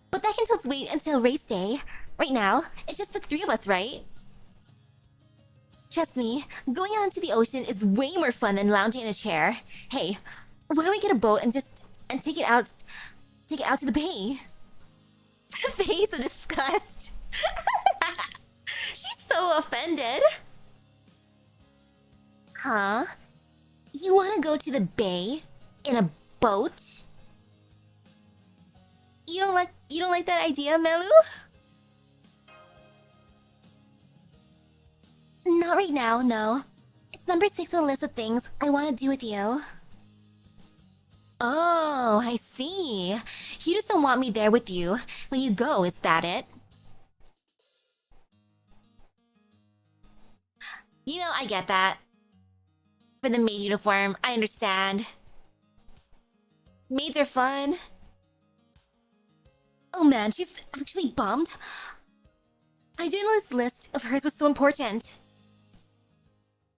[SPEAKER 1] But that can just wait until race day. Right now, it's just the three of us, right? Trust me, going out into the ocean is way more fun than lounging in a chair. Hey, why don't we get a boat and take it out to the bay? The face of disgust. She's so offended. Huh? You want to go to the bay in a boat? You don't like that idea, Melu? Not right now, no. It's number 6 on the list of things I want to do with you. Oh, I see. You just don't want me there with you when you go, is that it? You know, I get that. For the maid uniform, I understand. Maids are fun. Oh man, she's actually bummed. I didn't know this list of hers was so important.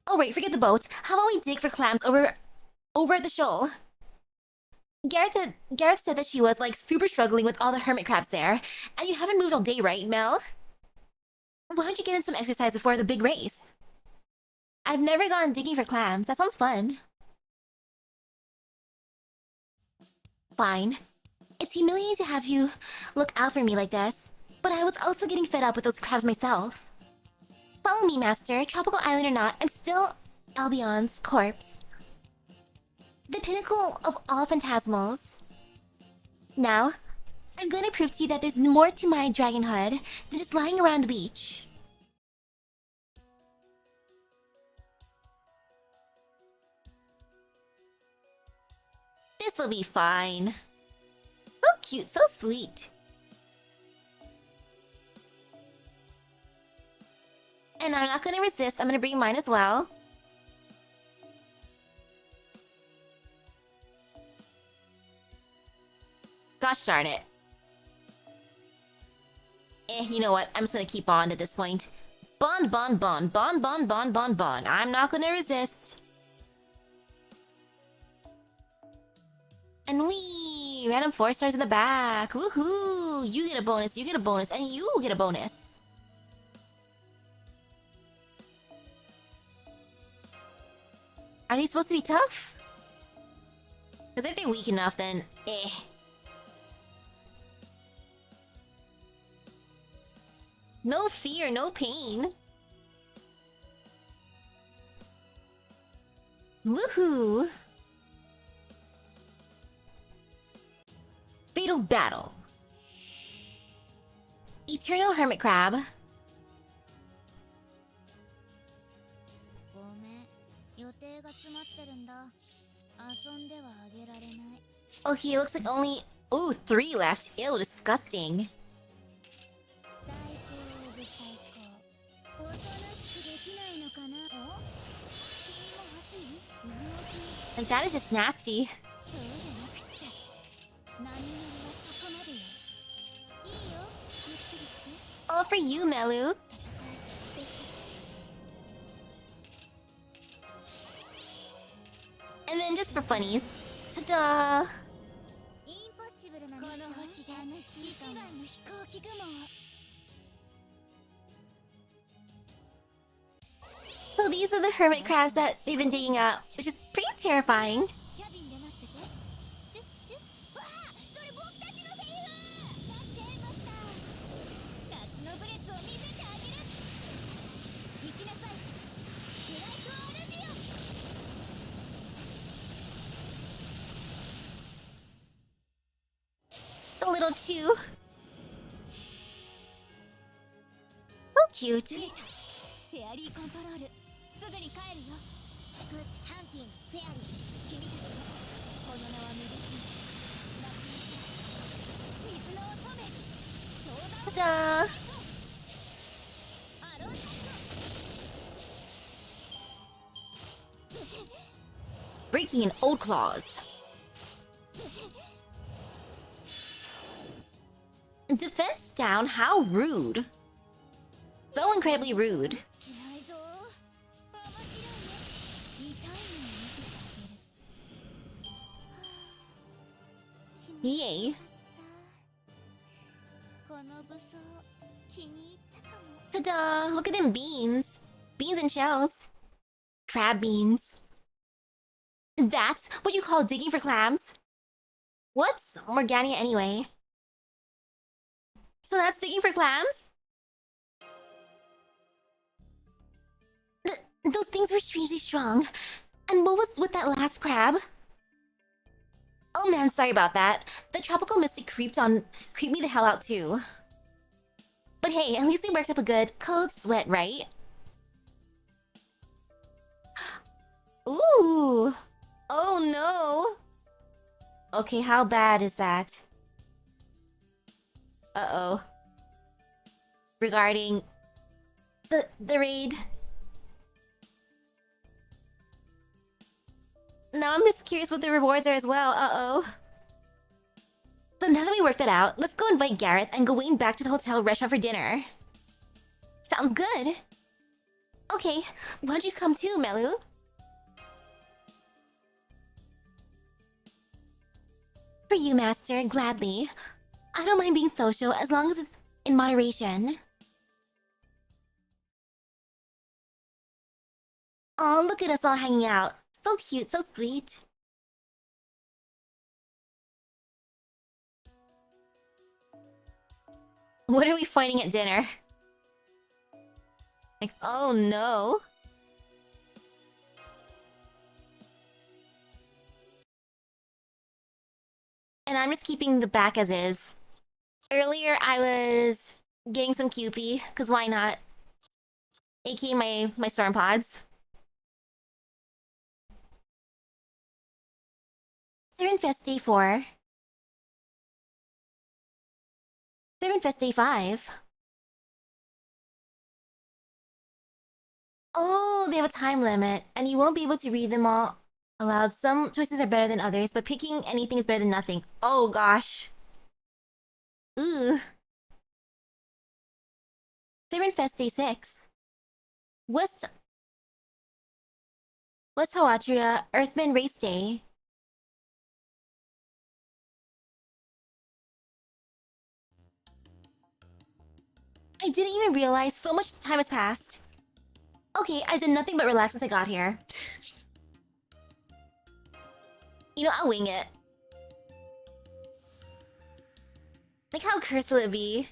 [SPEAKER 1] Oh wait, forget the boat. How about we dig for clams over at the shoal? Gareth said that she was like super struggling with all the hermit crabs there, and you haven't moved all day, right, Mel? Why don't you get in some exercise before the big race? I've never gone digging for clams. That sounds fun. Fine. It's humiliating to have you look out for me like this, but I was also getting fed up with those crabs myself. Follow me, Master. Tropical island or not, I'm still Albion's corpse. The pinnacle of all phantasmals. Now, I'm going to prove to you that there's more to my dragonhood than just lying around the beach. This'll be fine. So cute, so sweet. And I'm not gonna resist, I'm gonna bring mine as well. Gosh darn it. You know what? I'm just gonna keep Bond at this point. Bond, Bond, Bond, Bond, Bond, Bond, Bond, Bond. I'm not gonna resist. And we random 4 stars in the back. Woohoo! You get a bonus, you get a bonus, and you get a bonus. Are they supposed to be tough? Because if they're weak enough, then eh. No fear, no pain. Woohoo! Fatal battle. Eternal hermit crab. Okay, it looks like only... Ooh, 3 left. Ew, disgusting. Like, that is just nasty. All for you, Melu. And then just for funnies, ta-da! So these are the hermit crabs that they've been digging up, which is pretty terrifying. A little chew. So cute. Ta-da! Breaking an old claws. down? How rude. So incredibly rude. Yay. Ta-da! Look at them beans. Beans and shells. Crab beans. That's what you call digging for clams? What's Morgania anyway? So that's digging for clams? Those things were strangely strong. And what was with that last crab? Oh man, sorry about that. The tropical mystic creeped me the hell out too. But hey, at least we worked up a good cold sweat, right? Ooh! Oh no! Okay, how bad is that? Uh-oh. Regarding the raid. Now I'm just curious what the rewards are as well, uh-oh. So now that we worked that out, let's go invite Gareth and Gawain back to the hotel restaurant for dinner. Sounds good. Okay, why don't you come too, Melu? For you, Master, gladly. I don't mind being social as long as it's in moderation. Aw, look at us all hanging out. So cute, so sweet. What are we fighting at dinner? Like, oh no. And I'm just keeping the back as is. Earlier I was getting some Kewpie, cause why not? AKA my storm pods. Serenfest Day 4. Serenfest Day 5. Oh, they have a time limit, and you won't be able to read them all aloud. Some choices are better than others, but picking anything is better than nothing. Oh gosh. Ooh. Serenfest Day 6. West Hawatria Earthman Race Day. I didn't even realize so much time has passed. Okay, I did nothing but relax since I got here. You know, I'll wing it. Like, how cursed will it be?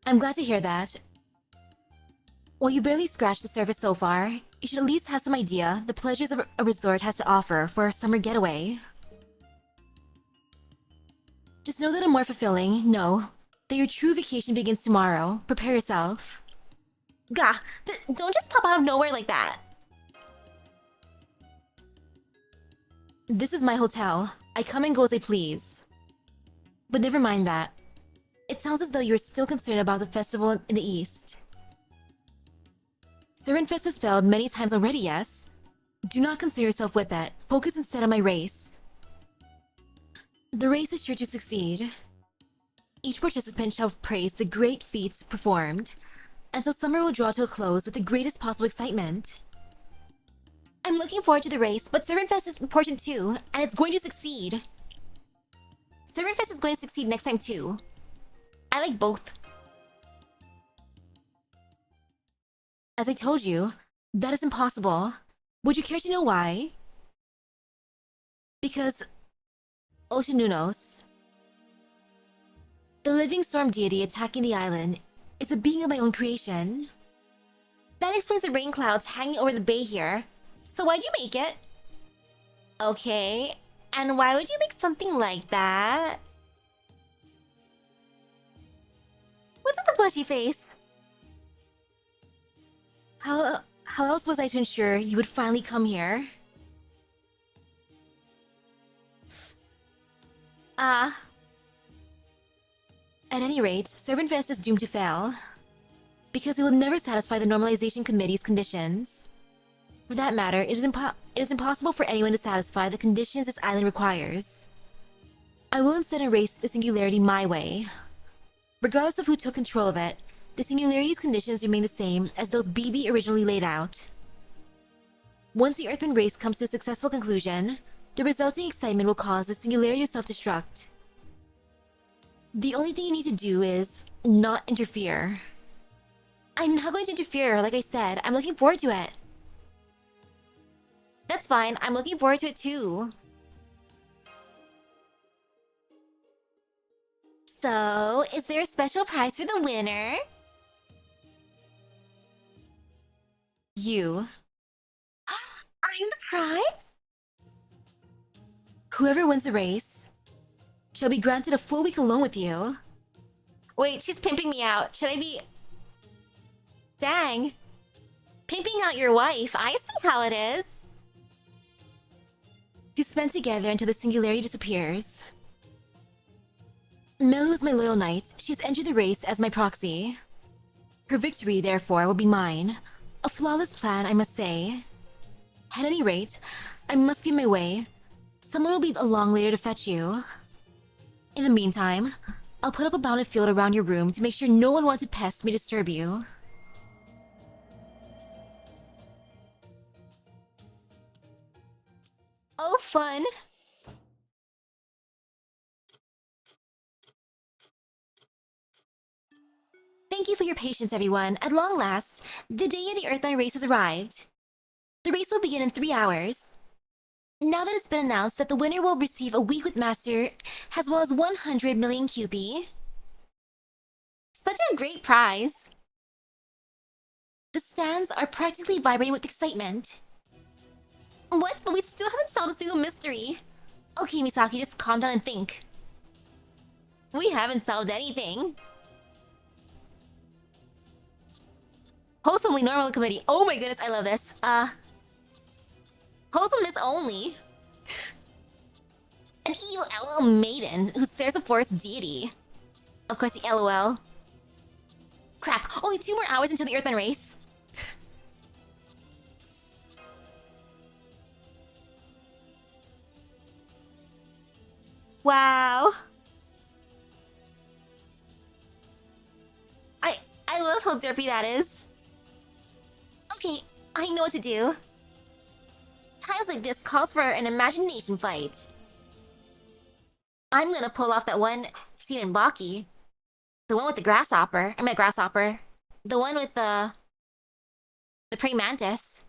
[SPEAKER 1] I'm glad to hear that. While you barely scratched the surface so far, you should at least have some idea the pleasures of a resort has to offer for a summer getaway. Just know that a more fulfilling, no, that your true vacation begins tomorrow. Prepare yourself. Gah, don't just pop out of nowhere like that. This is my hotel. I come and go as I please. But never mind that. It sounds as though you're still concerned about the festival in the east. Serenfest has failed many times already, yes? Do not concern yourself with that. Focus instead on my race. The race is sure to succeed. Each participant shall praise the great feats performed, until summer will draw to a close with the greatest possible excitement. I'm looking forward to the race, but Serenfest is important too, and it's going to succeed. Serenfest is going to succeed next time too. I like both. As I told you, that is impossible. Would you care to know why? Because Oceanunos, the living storm deity attacking the island, is a being of my own creation. That explains the rain clouds hanging over the bay here. So why'd you make it? Okay, and why would you make something like that? What's with the blushy face? How else was I to ensure you would finally come here? At any rate, Serenfest is doomed to fail. Because it will never satisfy the Normalization Committee's conditions. For that matter, it is impossible for anyone to satisfy the conditions this island requires. I will instead erase the singularity my way. Regardless of who took control of it, the singularity's conditions remain the same as those BB originally laid out. Once the Earthman race comes to a successful conclusion, the resulting excitement will cause the singularity to self-destruct. The only thing you need to do is not interfere. I'm not going to interfere, like I said. I'm looking forward to it. That's fine, I'm looking forward to it too. So, is there a special prize for the winner? You. I'm the prize? Whoever wins the race shall be granted a full week alone with you. Wait, she's pimping me out. Should I be... Dang. Pimping out your wife. I see how it is. To spend together until the singularity disappears. Melu is my loyal knight. She's entered the race as my proxy. Her victory, therefore, will be mine. A flawless plan, I must say. At any rate, I must be on my way. Someone will be along later to fetch you. In the meantime, I'll put up a bounded field around your room to make sure no unwanted pests may disturb you. Oh, fun! Thank you for your patience, everyone. At long last, the day of the Earthbound race has arrived. The race will begin in 3 hours. Now that it's been announced that the winner will receive a week with Master, as well as 100 million QP. Such a great prize! The stands are practically vibrating with excitement. What? But we still haven't solved a single mystery. Okay, Misaki, just calm down and think. We haven't solved anything. Wholesomely normal committee. Oh my goodness, I love this. Wholesomeness only. An evil LOL maiden who stares a forest deity. Of course, the LOL. Crap, only 2 more hours until the Earthman race. Wow. I love how derpy that is. Okay, I know what to do. Times like this calls for an imagination fight. I'm gonna pull off that one scene in Baki. The one with the grasshopper. I meant grasshopper. The one with the praying mantis.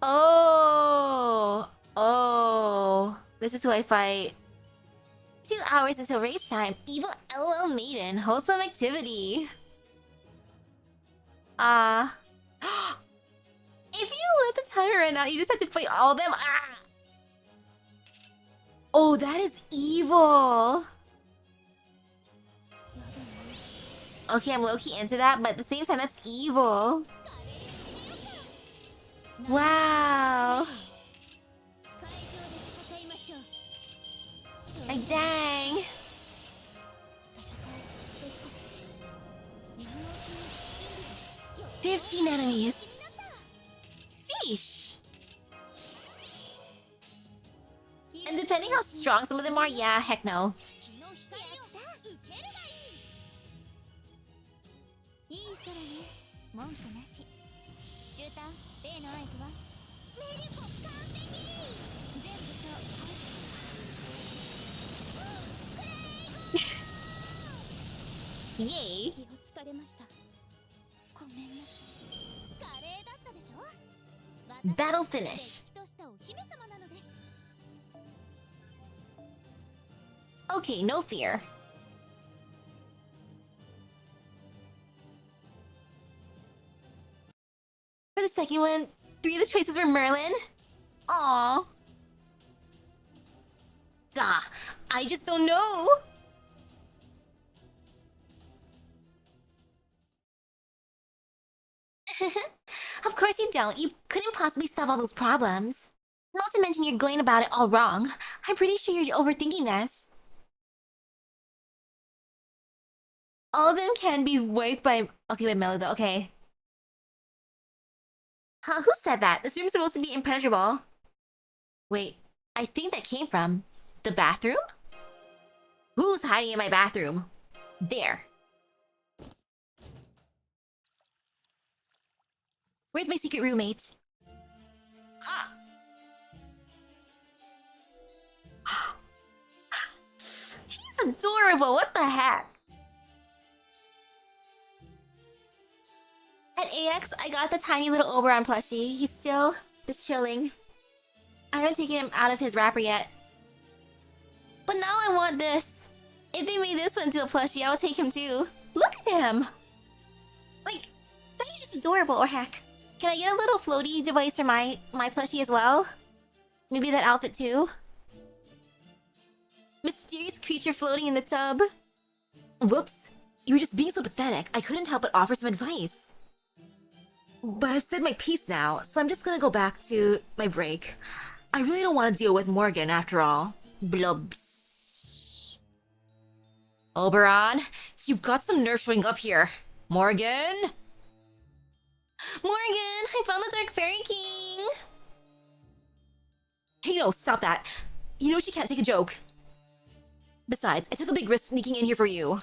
[SPEAKER 1] Oh. This is who I fight. 2 hours until race time. Evil LOL maiden. Wholesome activity. If you let the timer run out, you just have to fight all of them. Oh, that is evil. Okay, I'm low-key into that, but at the same time, that's evil. Wow. Like, dang. "15 enemies. Sheesh. And depending how strong some of them are, yeah, heck no. Yay. Battle finish. Okay, no fear. For the second one, 3 of the choices were Merlin. Aww. Gah, I just don't know. Of course you don't. You couldn't possibly solve all those problems. Not to mention you're going about it all wrong. I'm pretty sure you're overthinking this. All of them can be wiped by... Okay, by Melo though, okay. Huh, who said that? This room's supposed to be impenetrable. Wait, I think that came from the bathroom? Who's hiding in my bathroom? There. Where's my secret roommate? Ah! He's adorable, what the heck? At AX, I got the tiny little Oberon plushie. He's still just chilling. I haven't taken him out of his wrapper yet. But now I want this. If they made this one into a plushie, I would take him too. Look at him! Like, that is just adorable, or heck. Can I get a little floaty device for my plushie as well? Maybe that outfit too? Mysterious creature floating in the tub.
[SPEAKER 2] Whoops. You were just being so pathetic, I couldn't help but offer some advice. But I've said my piece now, so I'm just gonna go back to my break. I really don't want to deal with Morgan after all. Blubs. Oberon, you've got some nerve showing up here. Morgan?
[SPEAKER 1] Morgan, I found the Dark Fairy King!
[SPEAKER 2] Hey, no, stop that. You know she can't take a joke. Besides, I took a big risk sneaking in here for you.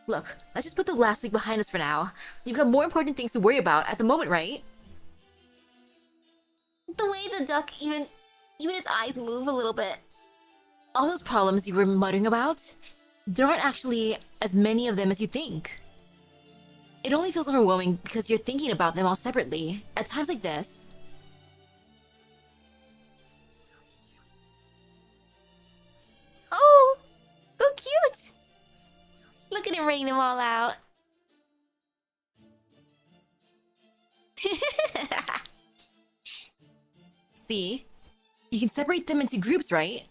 [SPEAKER 2] Look, let's just put the last week behind us for now. You've got more important things to worry about at the moment, right?
[SPEAKER 1] The way the duck even its eyes move a little bit.
[SPEAKER 2] All those problems you were muttering about, there aren't actually as many of them as you think. It only feels overwhelming because you're thinking about them all separately, at times like this.
[SPEAKER 1] Oh, so cute! Look at him writing them all out.
[SPEAKER 2] See? You can separate them into groups, right?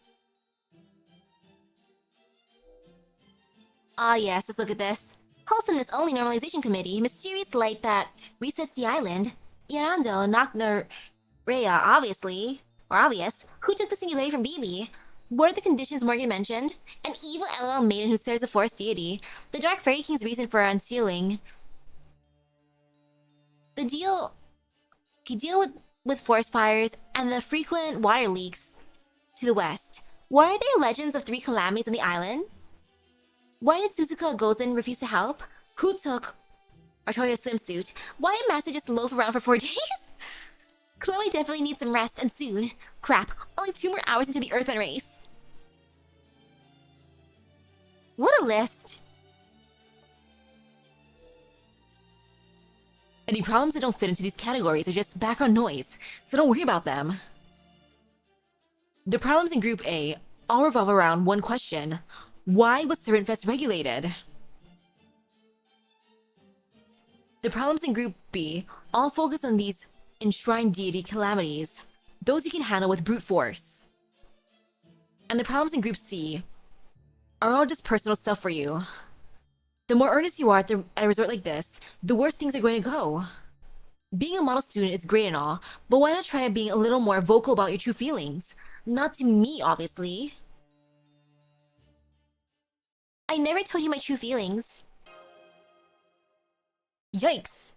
[SPEAKER 1] Ah yes, let's look at this. Wholesomeness Only Normalization Committee, mysterious light that resets the island. Yarando, Nakna, Rhea, obviously. Or obvious. Who took the singularity from BB? What are the conditions Morgan mentioned? An evil LOL maiden who serves a forest deity. The Dark Fairy King's reason for unsealing. You deal with forest fires and the frequent water leaks to the west. Why are there legends of 3 calamities on the island? Why did Suzuka Gozen refuse to help? Who took Artoria's swimsuit? Why did Master just loaf around for 4 days? Chloe definitely needs some rest, and soon. Crap, only 2 more hours into the Earthbound race. What a list.
[SPEAKER 2] Any problems that don't fit into these categories are just background noise, so don't worry about them. The problems in Group A all revolve around one question. Why was Servant Fest regulated? The problems in Group B all focus on these enshrined deity calamities, those you can handle with brute force. And the problems in Group C are all just personal stuff for you. The more earnest you are at a resort like this, the worse things are going to go. Being a model student is great and all, but why not try being a little more vocal about your true feelings? Not to me, obviously.
[SPEAKER 1] I never told you my true feelings.
[SPEAKER 2] Yikes!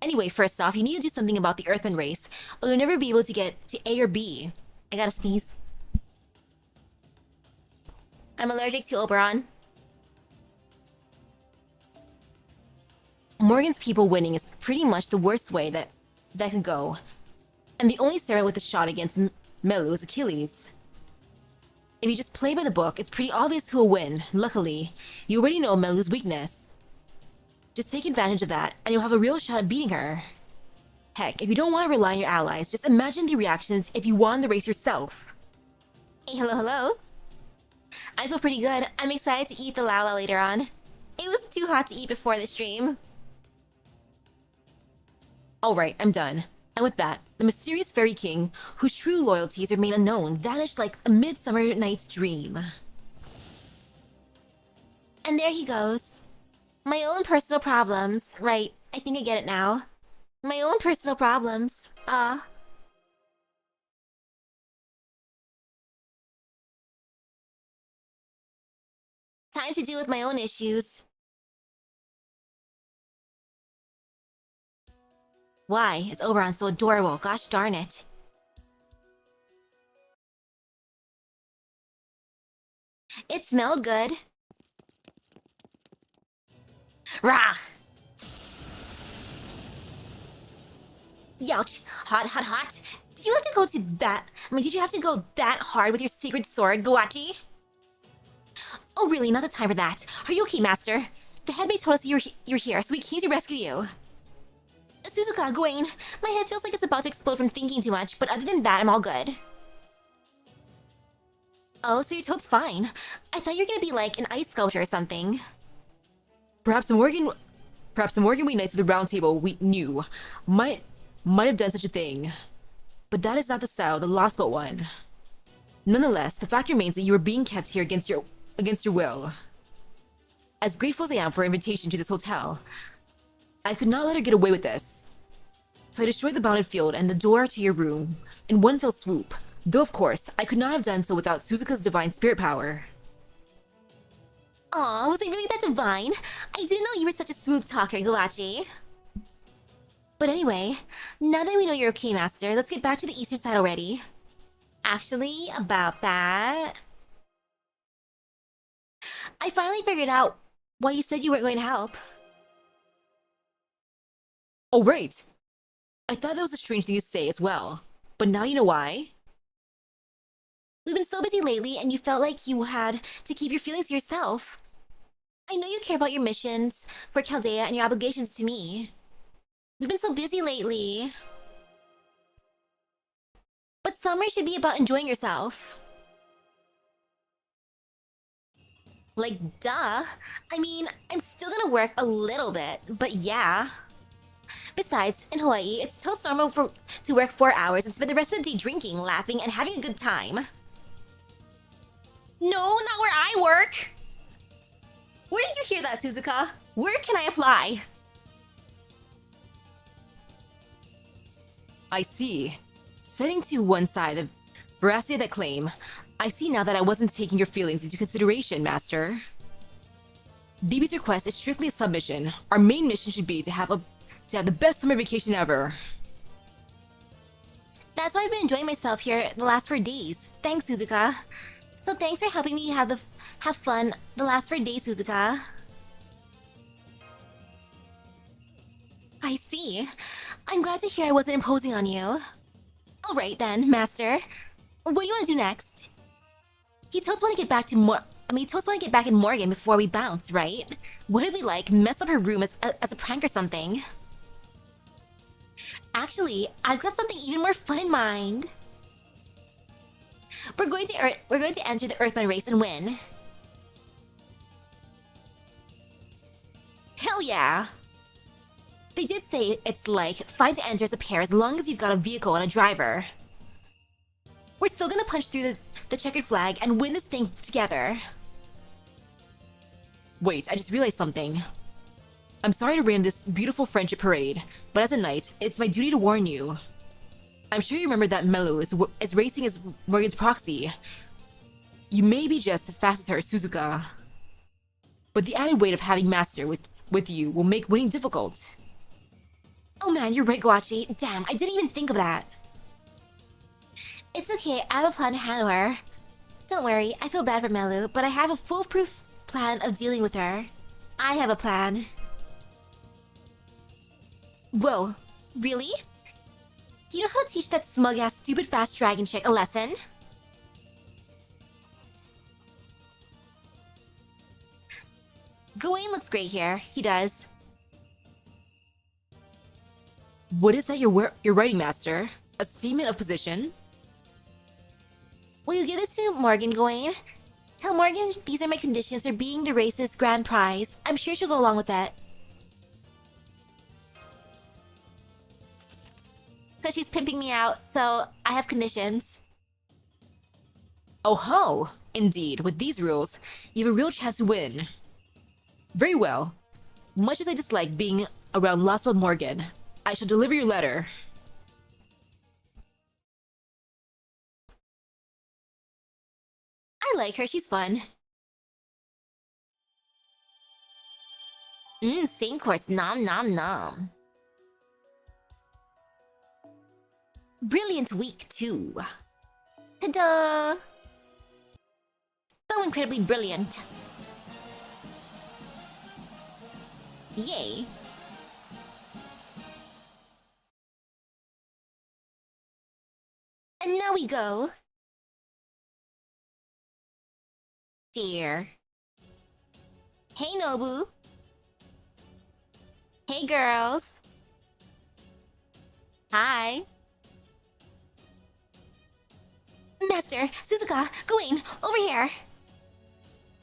[SPEAKER 2] Anyway, first off, you need to do something about the Earthbound race, or you'll never be able to get to A or B.
[SPEAKER 1] I gotta sneeze. I'm allergic to Oberon.
[SPEAKER 2] Morgan's people winning is pretty much the worst way that could go. And the only servant with a shot against Melu is Achilles. If you just play by the book, it's pretty obvious who will win. Luckily, you already know Melu's weakness. Just take advantage of that, and you'll have a real shot at beating her. Heck, if you don't want to rely on your allies, just imagine the reactions if you won the race yourself.
[SPEAKER 1] Hey, hello. I feel pretty good. I'm excited to eat the Lala later on. It was too hot to eat before the stream.
[SPEAKER 2] Alright, I'm done. And with that, the mysterious Fairy King, whose true loyalties remain unknown, vanished like a midsummer night's dream.
[SPEAKER 1] And there he goes. My own personal problems. Right, I think I get it now. My own personal problems. Time to deal with my own issues. Why is Oberon so adorable? Gosh darn it. It smelled good. Rah! Youch! Hot, hot, hot! Did you have to go to that? Did you have to go that hard with your secret sword, Goachi? Oh, really? Not the time for that. Are you okay, Master? The headmaid told us you're here, so we came to rescue you. Suzuka, Gawain, my head feels like it's about to explode from thinking too much, but other than that, I'm all good. Oh, so your toad's fine. I thought you were gonna be like an ice sculpture or something.
[SPEAKER 2] Perhaps the Morgan Knights of the Round Table we knew might have done such a thing. But that is not the style of the Lost Boat one. Nonetheless, the fact remains that you are being kept here against your will. As grateful as I am for her invitation to this hotel, I could not let her get away with this. So I destroyed the bounded field and the door to your room in one fell swoop, though of course, I could not have done so without Suzuka's divine spirit power.
[SPEAKER 1] Aw, was it really that divine? I didn't know you were such a smooth talker, Galachi. But anyway, now that we know you're okay, Master, let's get back to the eastern side already. Actually, about that... I finally figured out why you said you weren't going to help.
[SPEAKER 2] Oh, right! I thought that was a strange thing to say as well, but now you know why?
[SPEAKER 1] We've been so busy lately, and you felt like you had to keep your feelings to yourself. I know you care about your missions for Chaldea and your obligations to me. We've been so busy lately. But summer should be about enjoying yourself. Like, duh. I'm still gonna work a little bit, but yeah. Besides, in Hawaii, it's totally normal to work 4 hours and spend the rest of the day drinking, laughing, and having a good time. No, not where I work! Where did you hear that, Suzuka? Where can I apply?
[SPEAKER 2] I see. Setting to one side the veracity of that claim, I see now that I wasn't taking your feelings into consideration, Master. BB's request is strictly a submission. Our main mission should be to have the best summer vacation ever.
[SPEAKER 1] That's why I've been enjoying myself here the last 4 days. Thanks, Suzuka. So thanks for helping me have fun the last 4 days, Suzuka. I see. I'm glad to hear I wasn't imposing on you. Alright then, Master. What do you want to do next? You totes want to get back in Morgan before we bounce, right? What if we, mess up her room as a prank or something? Actually, I've got something even more fun in mind. We're going to enter the Earthman race and win. Hell yeah! They did say it's fine to enter as a pair as long as you've got a vehicle and a driver. We're still gonna punch through the checkered flag and win this thing together.
[SPEAKER 2] Wait, I just realized something. I'm sorry to ruin this beautiful friendship parade, but as a knight, it's my duty to warn you. I'm sure you remember that Melu is racing as Morgan's proxy. You may be just as fast as her, Suzuka. But the added weight of having Master with you will make winning difficult.
[SPEAKER 1] Oh man, you're right, Guachi. Damn, I didn't even think of that. It's okay, I have a plan to handle her. Don't worry, I feel bad for Melu, but I have a foolproof plan of dealing with her. I have a plan. Whoa, really? You know how to teach that smug-ass stupid fast dragon chick a lesson? Gawain looks great here, he does.
[SPEAKER 2] What is that you're writing, Master? A statement of position?
[SPEAKER 1] Will you give this to Morgan, Gawain? Tell Morgan these are my conditions for being the race's grand prize. I'm sure she'll go along with that. Because she's pimping me out, so I have conditions.
[SPEAKER 2] Oh ho! Indeed, with these rules, you have a real chance to win. Very well. Much as I dislike being around Lostwell Morgan, I shall deliver your letter.
[SPEAKER 1] I like her, she's fun. Saint Quartz, nom nom nom. Brilliant week, too. Ta-da! So incredibly brilliant. Yay. And now we go. Dear. Hey, Nobu. Hey, girls. Hi. Master, Suzuka, Gawain, over here.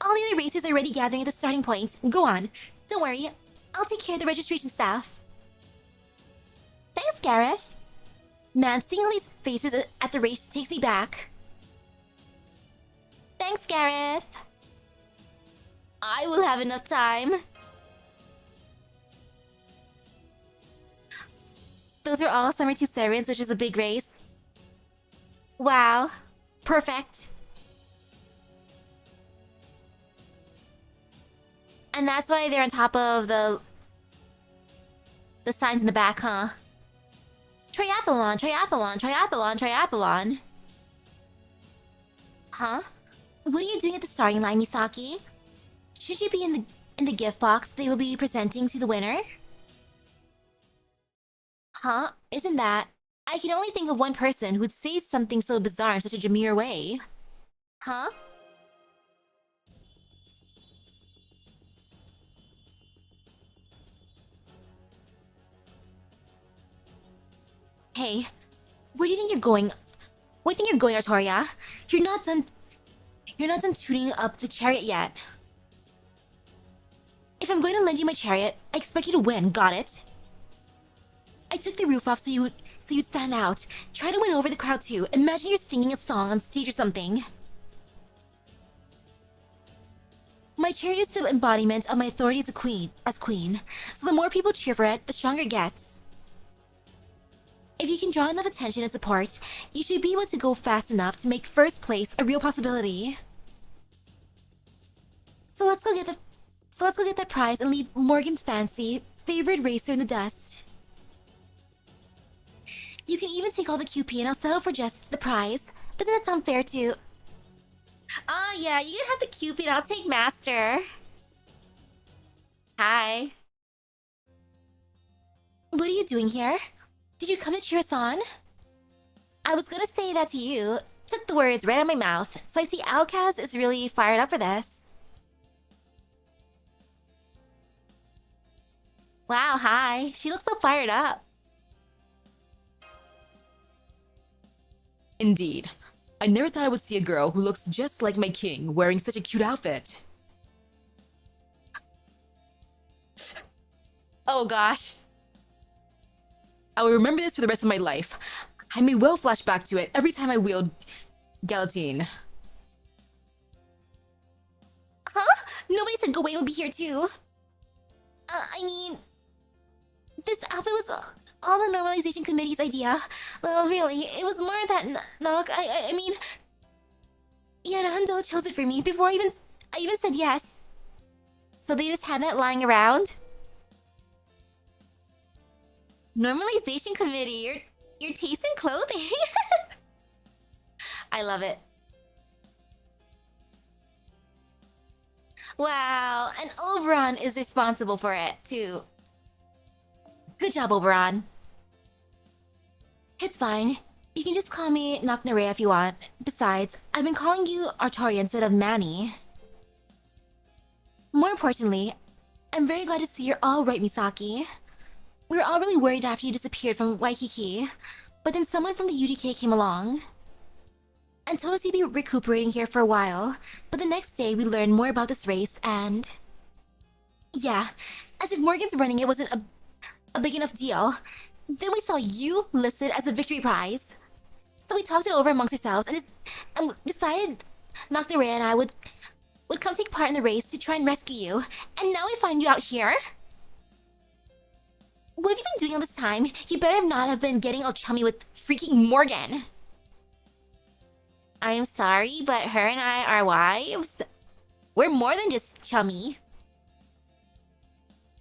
[SPEAKER 1] All the other racers are already gathering at the starting point. Go on. Don't worry. I'll take care of the registration staff. Thanks, Gareth. Man, seeing all these faces at the race takes me back. Thanks, Gareth. I will have enough time. Those were all Summer 2 Sirens, which was a big race. Wow. Perfect. And that's why they're on top of the signs in the back, huh? Triathlon, triathlon, triathlon, triathlon. Huh? What are you doing at the starting line, Misaki? Should you be in the gift box they will be presenting to the winner? Huh? Isn't that? I can only think of one person who would say something so bizarre in such a demure way. Huh? Hey, where do you think you're going? Where do you think you're going, Artoria? You're not done tuning up the chariot yet. If I'm going to lend you my chariot, I expect you to win, got it? I took the roof off so you'd stand out. Try to win over the crowd too. Imagine you're singing a song on stage or something. My chariot is the embodiment of my authority as queen. So the more people cheer for it, the stronger it gets. If you can draw enough attention and support, you should be able to go fast enough to make first place a real possibility. So let's go get that prize and leave Morgan's fancy favorite racer in the dust. You can even take all the QP and I'll settle for just the prize. Doesn't that sound fair too? Oh yeah, you can have the QP and I'll take Master. Hi. What are you doing here? Did you come to cheer us on? I was gonna say that to you. Took the words right out of my mouth. So I see Outcast is really fired up for this. Wow, hi. She looks so fired up.
[SPEAKER 2] Indeed. I never thought I would see a girl who looks just like my king wearing such a cute outfit.
[SPEAKER 1] Oh gosh.
[SPEAKER 2] I will remember this for the rest of my life. I may well flash back to it every time I wield Galatine.
[SPEAKER 1] Huh? Nobody said Gawain would be here too. I mean... This outfit was all the normalization committee's idea. Well, really, it was more that knock. I mean... Yanando chose it for me before I even said yes. So they just had that lying around? Normalization committee, your taste in clothing. I love it. Wow, and Oberon is responsible for it too. Good job, Oberon. It's fine. You can just call me Naknarea if you want. Besides, I've been calling you Artoria instead of Manny. More importantly, I'm very glad to see you're all right, Misaki. We were all really worried after you disappeared from Waikiki, but then someone from the UDK came along and told us you'd be recuperating here for a while, but the next day we learned more about this race and... Yeah, as if Morgan's running it wasn't a big enough deal. Then we saw you listed as a victory prize. So we talked it over amongst ourselves and decided Nocturne and I would come take part in the race to try and rescue you. And now we find you out here? What have you been doing all this time? You better not have been getting all chummy with freaking Morgan. I'm sorry, but her and I are wives. We're more than just chummy.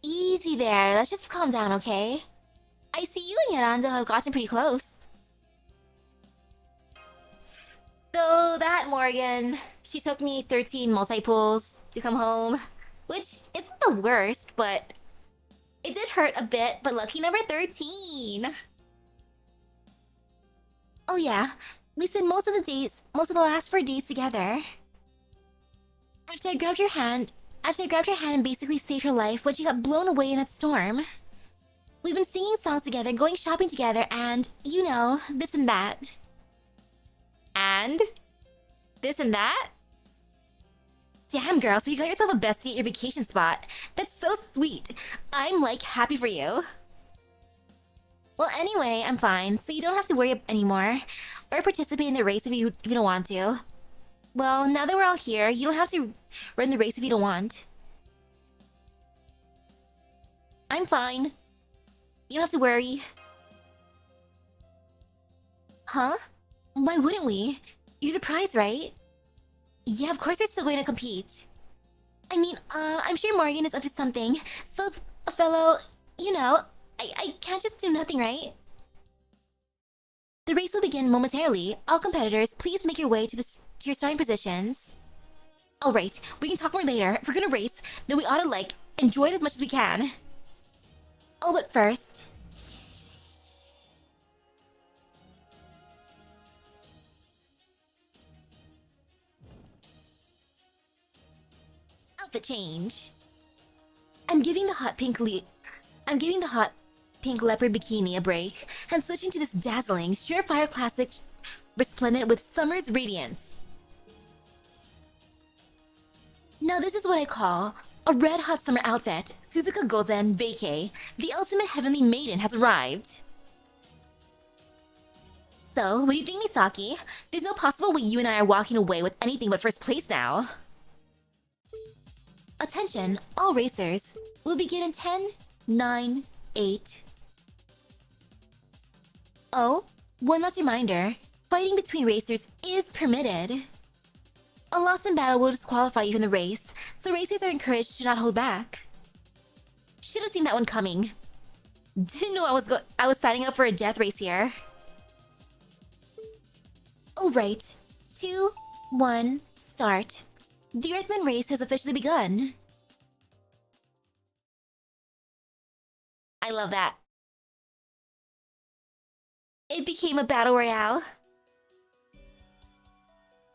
[SPEAKER 1] Easy there, let's just calm down, okay? I see you and Yorando have gotten pretty close. So that Morgan, she took me 13 multi-pulls to come home, which isn't the worst, but it did hurt a bit, but lucky number 13. Oh yeah, we spent most of the last 4 days together. After I grabbed her hand and basically saved her life when she got blown away in that storm. We've been singing songs together, going shopping together, and, you know, this and that. And? This and that? Damn, girl, so you got yourself a bestie at your vacation spot. That's so sweet. I'm, like, happy for you. Well, anyway, I'm fine, so you don't have to worry anymore. Or participate in the race if you don't want to. Well, now that we're all here, you don't have to run the race if you don't want. I'm fine. You don't have to worry. Huh? Why wouldn't we? You're the prize, right? Yeah, of course we're still going to compete. I mean, I'm sure Morgan is up to something. So's a fellow, you know, I can't just do nothing, right? The race will begin momentarily. All competitors, please make your way to your starting positions. Alright, we can talk more later. If we're gonna race, then we ought to, like, enjoy it as much as we can. Oh, but first... outfit change. I'm giving the hot pink leopard bikini a break and switching to this dazzling, surefire classic resplendent with summer's radiance. Now this is what I call a red-hot summer outfit. Suzuka Gozen Vacay, the ultimate heavenly maiden, has arrived. So, what do you think, Misaki? There's no possible way you and I are walking away with anything but first place now. Attention, all racers. We'll begin in 10, 9, 8... Oh, one last reminder. Fighting between racers is permitted. A loss in battle will disqualify you from the race, so racers are encouraged to not hold back. Should have seen that one coming. Didn't know I was signing up for a death race here. Alright. 2, 1, start. The Earthman race has officially begun. I love that. It became a battle royale.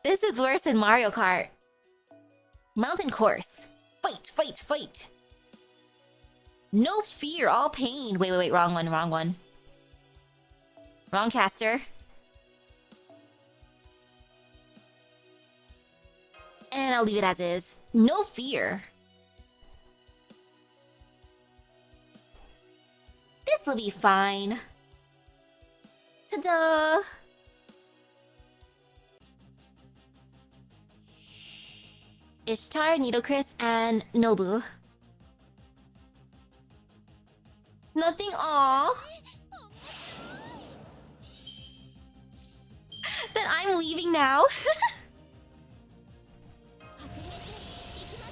[SPEAKER 1] This is worse than Mario Kart. Mountain course. Fight, fight, fight. No fear, all pain. Wait, wrong one. Wrong caster. And I'll leave it as is. No fear. This'll be fine. Ta-da! Ishtar, Nidochris, and Nobu. Nothing, aw. That I'm leaving now.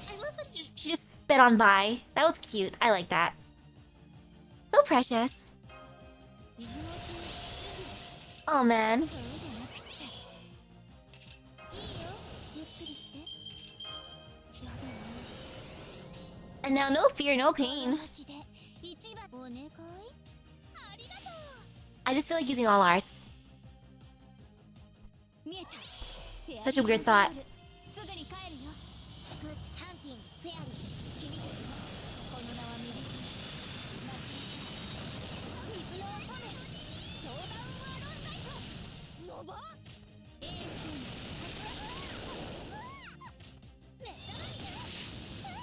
[SPEAKER 1] I love how she just spit on by. That was cute. I like that. So precious. Oh man. And now no fear, no pain. I just feel like using all arts. Such a weird thought.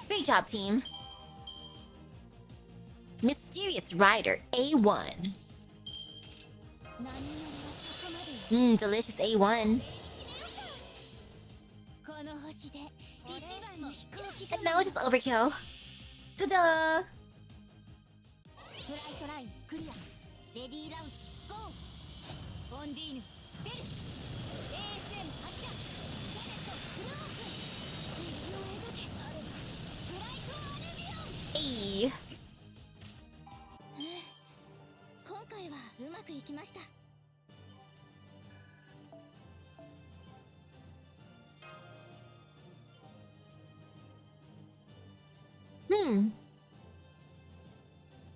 [SPEAKER 1] Great job, team. Mysterious Rider A1. Delicious A1. And now it's just overkill. Ta-da! Hey.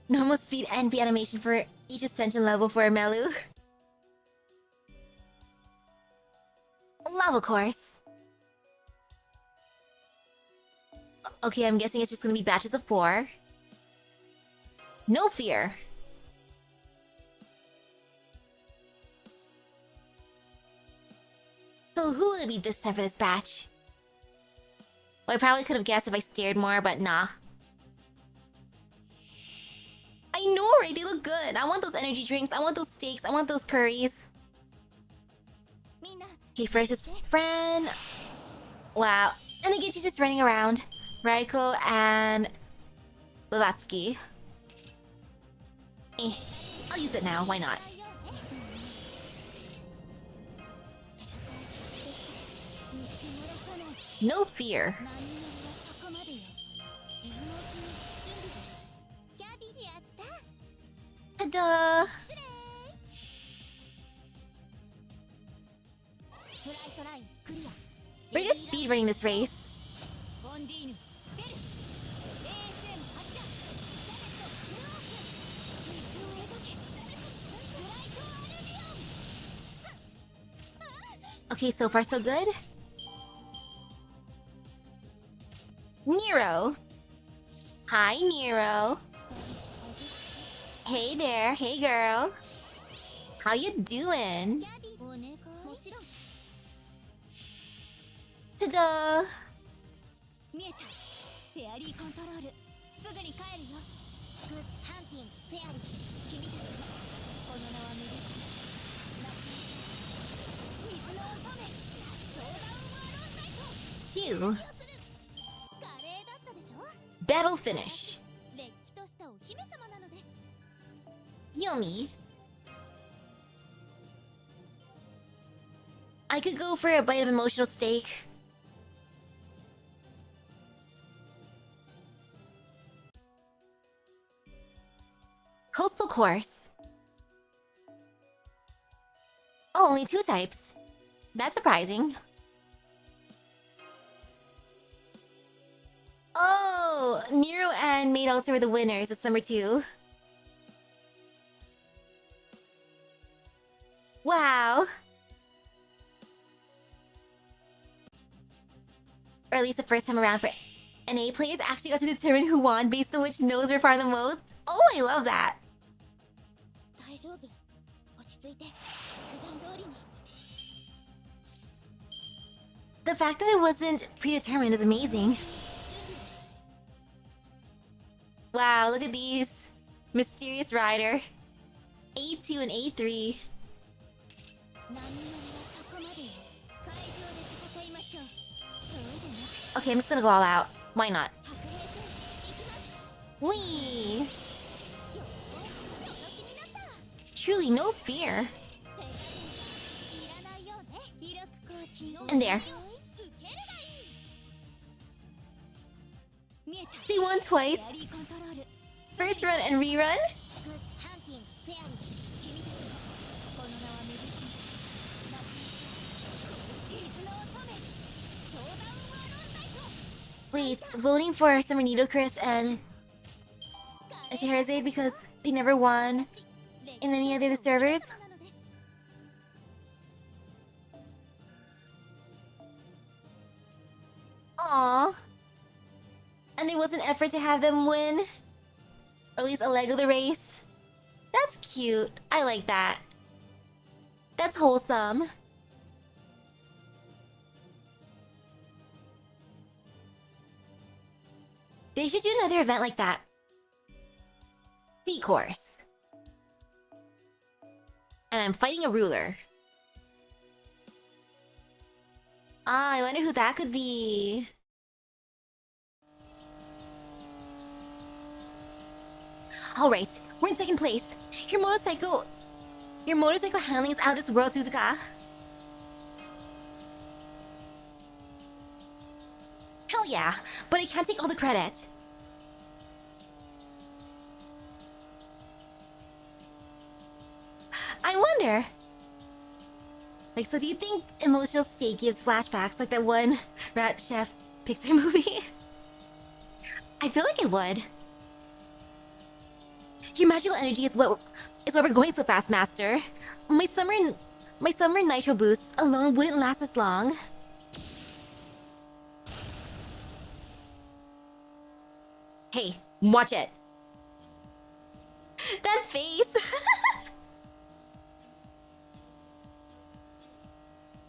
[SPEAKER 1] Normal speed and V animation for each ascension level for a Melu. Lava course. Okay, I'm guessing it's just gonna be batches of 4. No fear. So who will it be this time for this batch? Well, I probably could have guessed if I stared more, but nah. I know, right? They look good. I want those energy drinks. I want those steaks. I want those curries. Okay, first it's Fran. Wow. And again, she's just running around. Raiko and Blavatsky. I'll use it now. Why not? No fear. Ta-da! We're just speedrunning this race. Okay, so far so good. Nero. Hi, Nero. Hey there, hey girl. How you doing? Ta-da! Phew. Battle finish. Yummy. I could go for a bite of emotional steak. Coastal course. Oh, only 2 types. That's surprising. Oh, Nero and Maid Alter were the winners of Summer 2. Wow. Or at least the first time around for NA players actually got to determine who won based on which nodes were far the most. Oh, I love that. The fact that it wasn't predetermined is amazing. Wow, look at these. Mysterious Rider. A2 and A3. Okay, I'm just gonna go all out. Why not? Whee! Truly no fear. And there. They won twice. First run and rerun. Wait, voting for Summer Needle Chris and Scheherazade because they never won in any other of the servers? Aww. And there was an effort to have them win? Or at least a leg of the race? That's cute. I like that. That's wholesome. They should do another event like that. Sea course. And I'm fighting a ruler. Ah, I wonder who that could be. Alright, we're in second place. Your motorcycle handling is out of this world, Suzuka. Hell yeah, but I can't take all the credit. I wonder. Like, so do you think emotional state gives flashbacks like that one Rat Chef Pixar movie? I feel like it would. Your magical energy is what we're going so fast, Master. My summer nitro boosts alone wouldn't last as long. Hey, watch it. That face.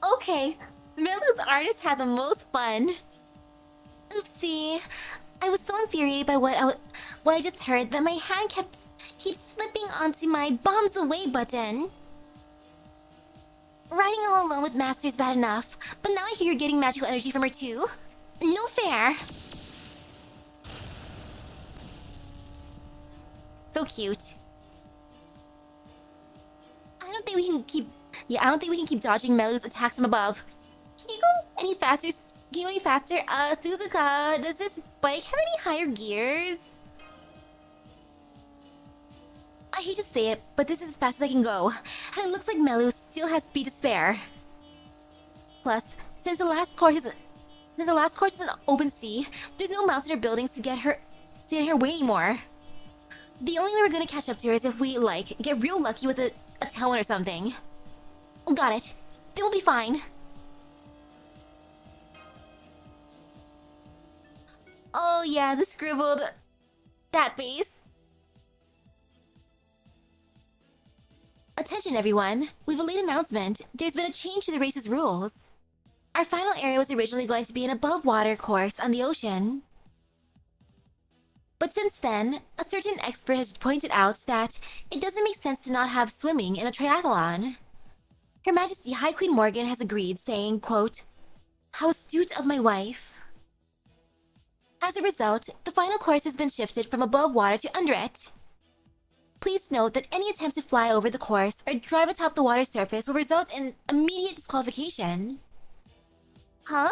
[SPEAKER 1] Okay, Milu's artist had the most fun. Oopsie. I was so infuriated by what I just heard that my hand keeps slipping onto my bombs away button. Riding all alone with Master is bad enough, but now I hear you're getting magical energy from her too. No fair. So cute. I don't think we can keep dodging Melu's attacks from above. Can you go any faster? Can you go any faster? Suzuka, does this bike have any higher gears? I hate to say it, but this is as fast as I can go. And it looks like Melu still has speed to spare. Plus, since the last course is an open sea, there's no mountain or buildings to get her way anymore. The only way we're gonna catch up to her is if we, like, get real lucky with a tailwind or something. Got it. Then we'll be fine. Oh yeah, the scribbled... that face. Attention everyone, we've a late announcement. There's been a change to the race's rules. Our final area was originally going to be an above-water course on the ocean. But since then, a certain expert has pointed out that it doesn't make sense to not have swimming in a triathlon. Her Majesty High Queen Morgan has agreed, saying, quote, "How astute of my wife." As a result, the final course has been shifted from above water to under it. Please note that any attempt to fly over the course or drive atop the water surface will result in immediate disqualification. Huh?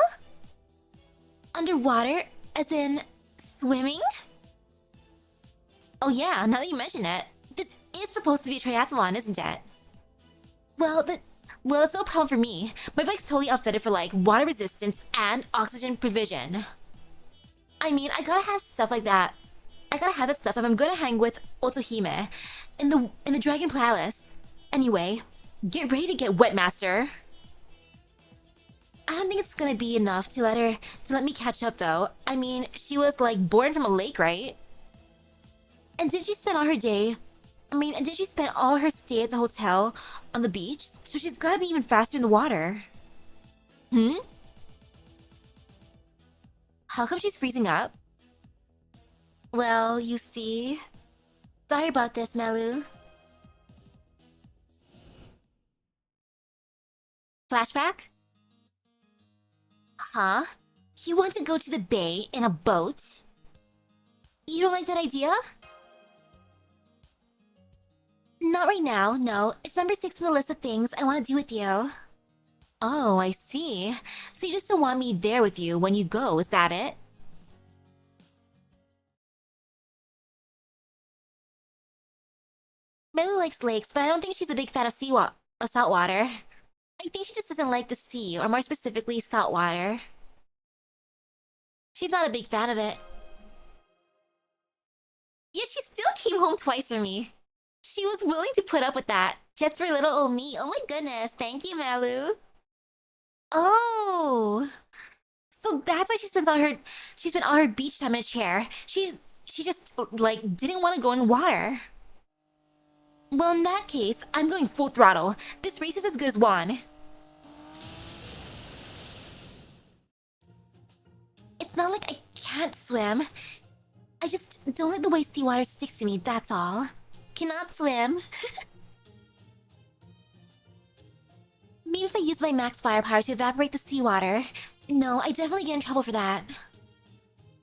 [SPEAKER 1] Underwater? As in... swimming? Oh yeah, now that you mention it, this is supposed to be a triathlon, isn't it? Well, it's no problem for me. My bike's totally outfitted for, like, water resistance and oxygen provision. I mean, I gotta have stuff like that. I gotta have that stuff if I'm gonna hang with Otohime in the Dragon Palace. Anyway, get ready to get wet, Master. I don't think it's gonna be enough to let me catch up, though. I mean, she was, like, born from a lake, right? And did she spend all her stay at the hotel on the beach? So she's gotta be even faster in the water. Hmm? How come she's freezing up? Well, you see... Sorry about this, Melu. Flashback? Huh? You want to go to the bay in a boat? You don't like that idea? Not right now, no. It's number 6 on the list of things I want to do with you. Oh, I see. So you just don't want me there with you when you go, is that it? Melu likes lakes, but I don't think she's a big fan of salt water. I think she just doesn't like the sea, or more specifically, salt water. She's not a big fan of it. Yet she still came home twice for me. She was willing to put up with that, just for little old me. Oh my goodness, thank you, Melu. Oh, so that's why she spent all her beach time in a chair. She just, like, didn't want to go in the water. Well, in that case, I'm going full throttle. This race is as good as won. It's not like I can't swim. I just don't like the way seawater sticks to me, that's all. Cannot swim. Maybe if I use my max firepower to evaporate the seawater. No, I definitely get in trouble for that.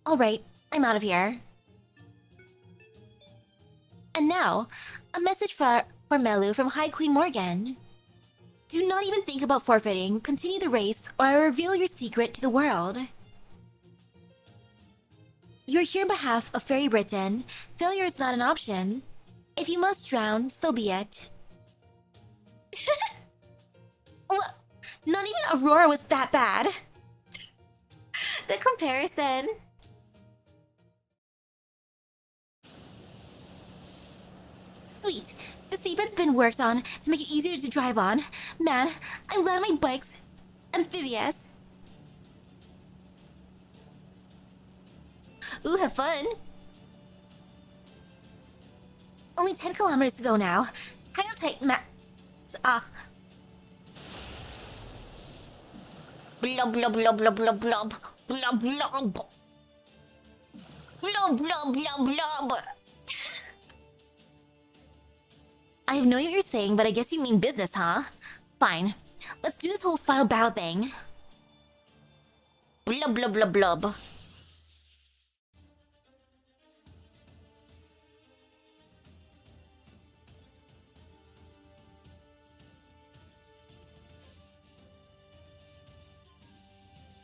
[SPEAKER 1] Alright, I'm out of here. And now, a message for Melu from High Queen Morgan. Do not even think about forfeiting. Continue the race, or I will reveal your secret to the world. You're here on behalf of Fairy Britain. Failure is not an option. If you must drown, so be it. Well, not even Aurora was that bad. The comparison. Sweet! The seatbed's been worked on to make it easier to drive on. Man, I'm glad my bike's amphibious. Ooh, have fun! Only 10 kilometers to go now. Hang on tight, Blub blub blub blub blub blub. Blub blub. Blub blub blub blub. I have no idea what you're saying, but I guess you mean business, huh? Fine. Let's do this whole final battle thing. Blub blub blub blub.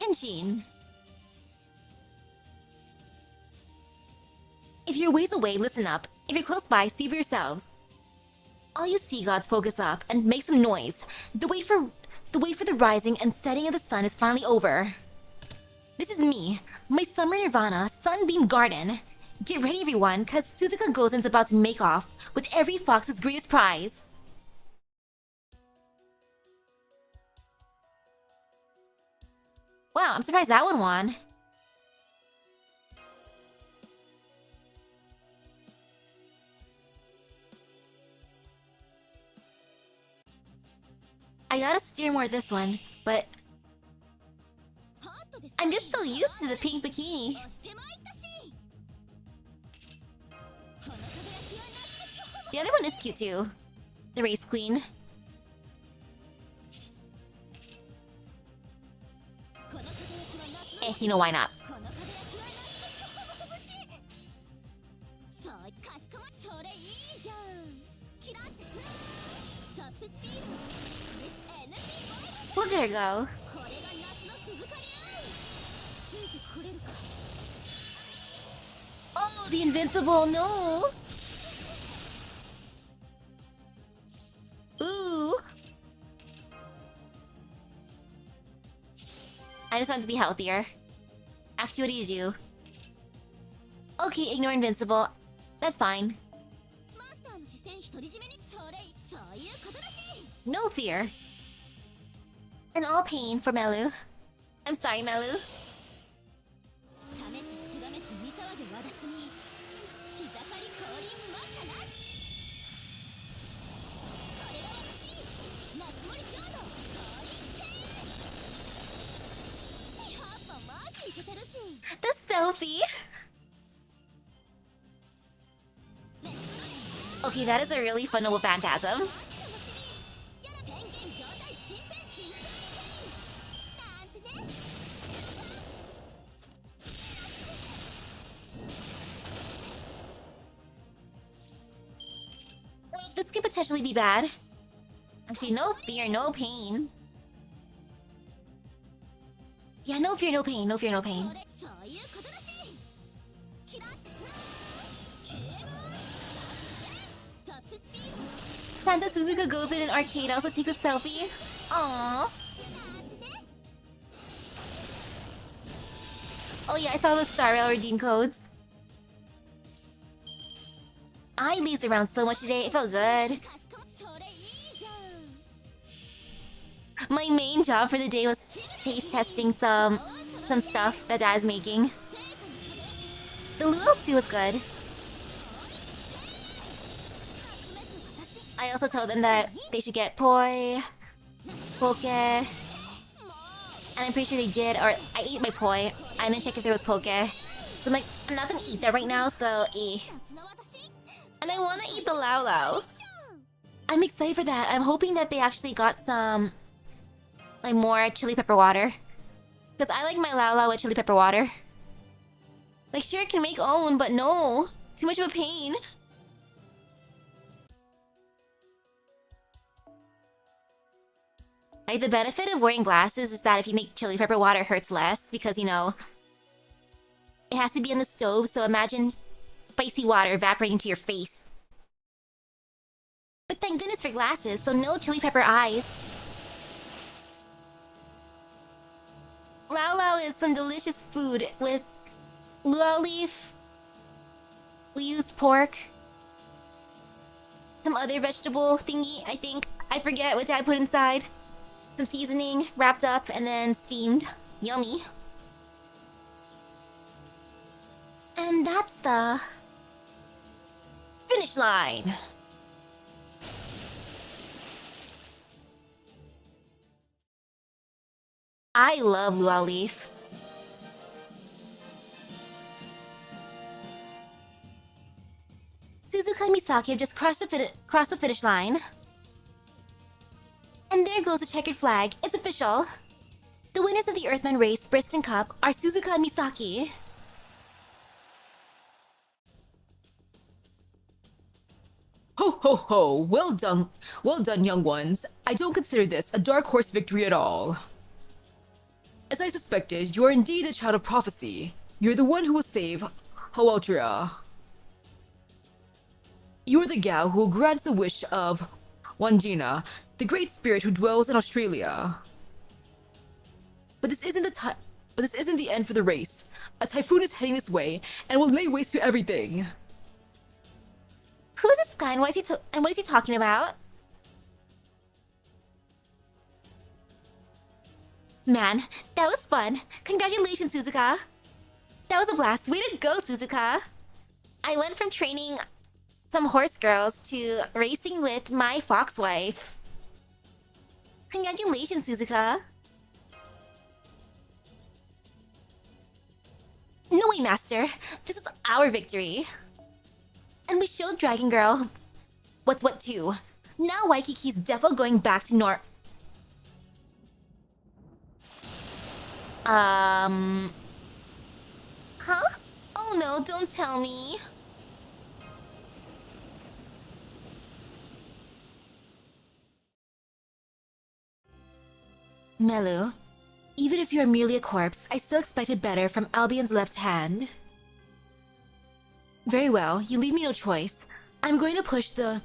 [SPEAKER 1] Henshin. If you're ways away, listen up. If you're close by, see for yourselves. All you sea gods, focus up and make some noise. The wait for the rising and setting of the sun is finally over. This is me, my summer nirvana, sunbeam garden. Get ready, everyone, cause Suzuka Gozen's about to make off with every fox's greatest prize. Wow, I'm surprised that one won. I gotta steer more this one, but I'm just so used to the pink bikini. The other one is cute too. The race queen. You know why not? Look at her go. Oh, the invincible, no! Ooh. I just want to be healthier. Actually, what do you do? Okay, ignore invincible. That's fine. No fear. And all pain for Melu. I'm sorry, Melu. The selfie! Okay, that is a really fun little phantasm. This could potentially be bad. Actually, no fear, no pain. Yeah, no fear, no pain, no fear, no pain. Santa Suzuka goes in an arcade, also takes a selfie. Aww. Oh yeah, I saw the Star Rail redeem codes. I lazed around so much today, it felt good. My main job for the day was taste testing some stuff that Dad's making. The luau stew was good. I also told them that they should get poi, poke, and I'm pretty sure they did, or I ate my poi. I didn't check if there was poke. So I'm like, I'm not gonna eat that right now, so And I wanna eat the lao lao. I'm excited for that. I'm hoping that they actually got some like more chili pepper water. Because I like my lao lao with chili pepper water. Like sure I can make own, but no. Too much of a pain. Like the benefit of wearing glasses is that if you make chili pepper water, it hurts less. Because, you know, it has to be on the stove, so imagine spicy water evaporating to your face. But thank goodness for glasses, so no chili pepper eyes. Lao Lao is some delicious food with luau leaf. We used pork, some other vegetable thingy, I think. I forget what Dad put inside. Some seasoning, wrapped up, and then steamed. Yummy. And that's the finish line. I love luau leaf. Suzuka and Misaki have just crossed the finish line. And there goes the checkered flag. It's official. The winners of the Earthman race, Bristol Cup, are Suzuka and Misaki.
[SPEAKER 2] Ho ho ho! Well done, young ones. I don't consider this a dark horse victory at all. As I suspected, you are indeed a child of prophecy. You're the one who will save Hawaltria. You are the gal who will grant the wish of Wanjina, the great spirit who dwells in Australia. But this isn't the end for the race. A typhoon is heading this way and will lay waste to everything.
[SPEAKER 1] Who is this guy and what is he talking about? Man, that was fun. Congratulations, Suzuka. That was a blast. Way to go, Suzuka. I went from training some horse girls to racing with my fox wife. Congratulations, Suzuka. No way, Master. This is our victory. And we showed Dragon Girl what's what too. Now Waikiki's defo going back to Huh? Oh no, don't tell me. Melu, even if you're merely a corpse, I still expected better from Albion's left hand. Very well, you leave me no choice. I'm going to push the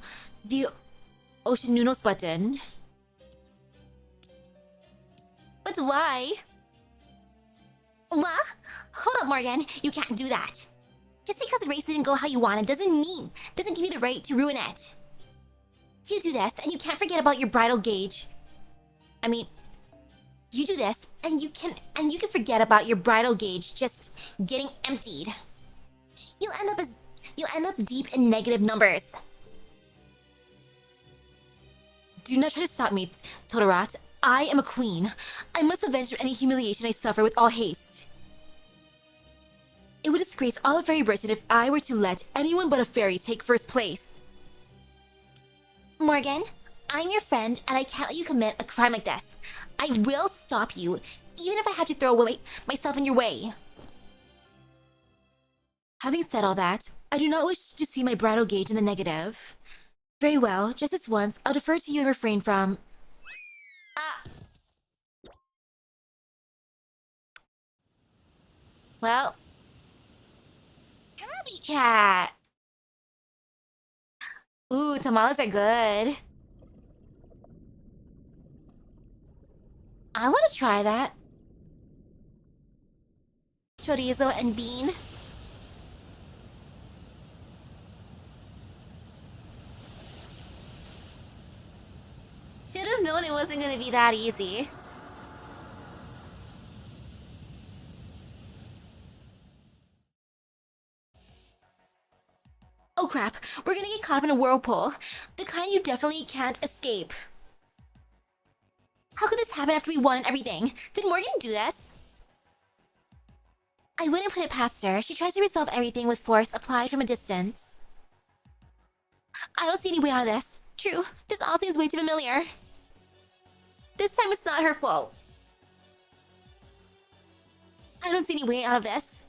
[SPEAKER 1] Oceanunos button. But why? What? Hold up, Morgan. You can't do that. Just because the race didn't go how you wanted doesn't give you the right to ruin it. You do this, and you can't forget about your bridal gauge. I mean, you do this, and you can forget about your bridal gauge just getting emptied. You'll end up deep in negative numbers. Do not try to stop me, Todorat. I am a queen. I must avenge any humiliation I suffer with all haste. It would disgrace all of Fairy Britain if I were to let anyone but a fairy take first place. Morgan, I'm your friend, and I can't let you commit a crime like this. I will stop you, even if I have to throw myself in your way. Having said all that, I do not wish to see my bridal gauge in the negative. Very well, just this once, I'll defer to you and refrain from... Well... Copycat! Ooh, tamales are good. I want to try that. Chorizo and bean. Should have known it wasn't gonna be that easy. Oh crap, we're gonna get caught up in a whirlpool. The kind you definitely can't escape. How could this happen after we won and everything? Did Morgan do this? I wouldn't put it past her. She tries to resolve everything with force applied from a distance. I don't see any way out of this. True, this all seems way too familiar. This time it's not her fault. I don't see any way out of this.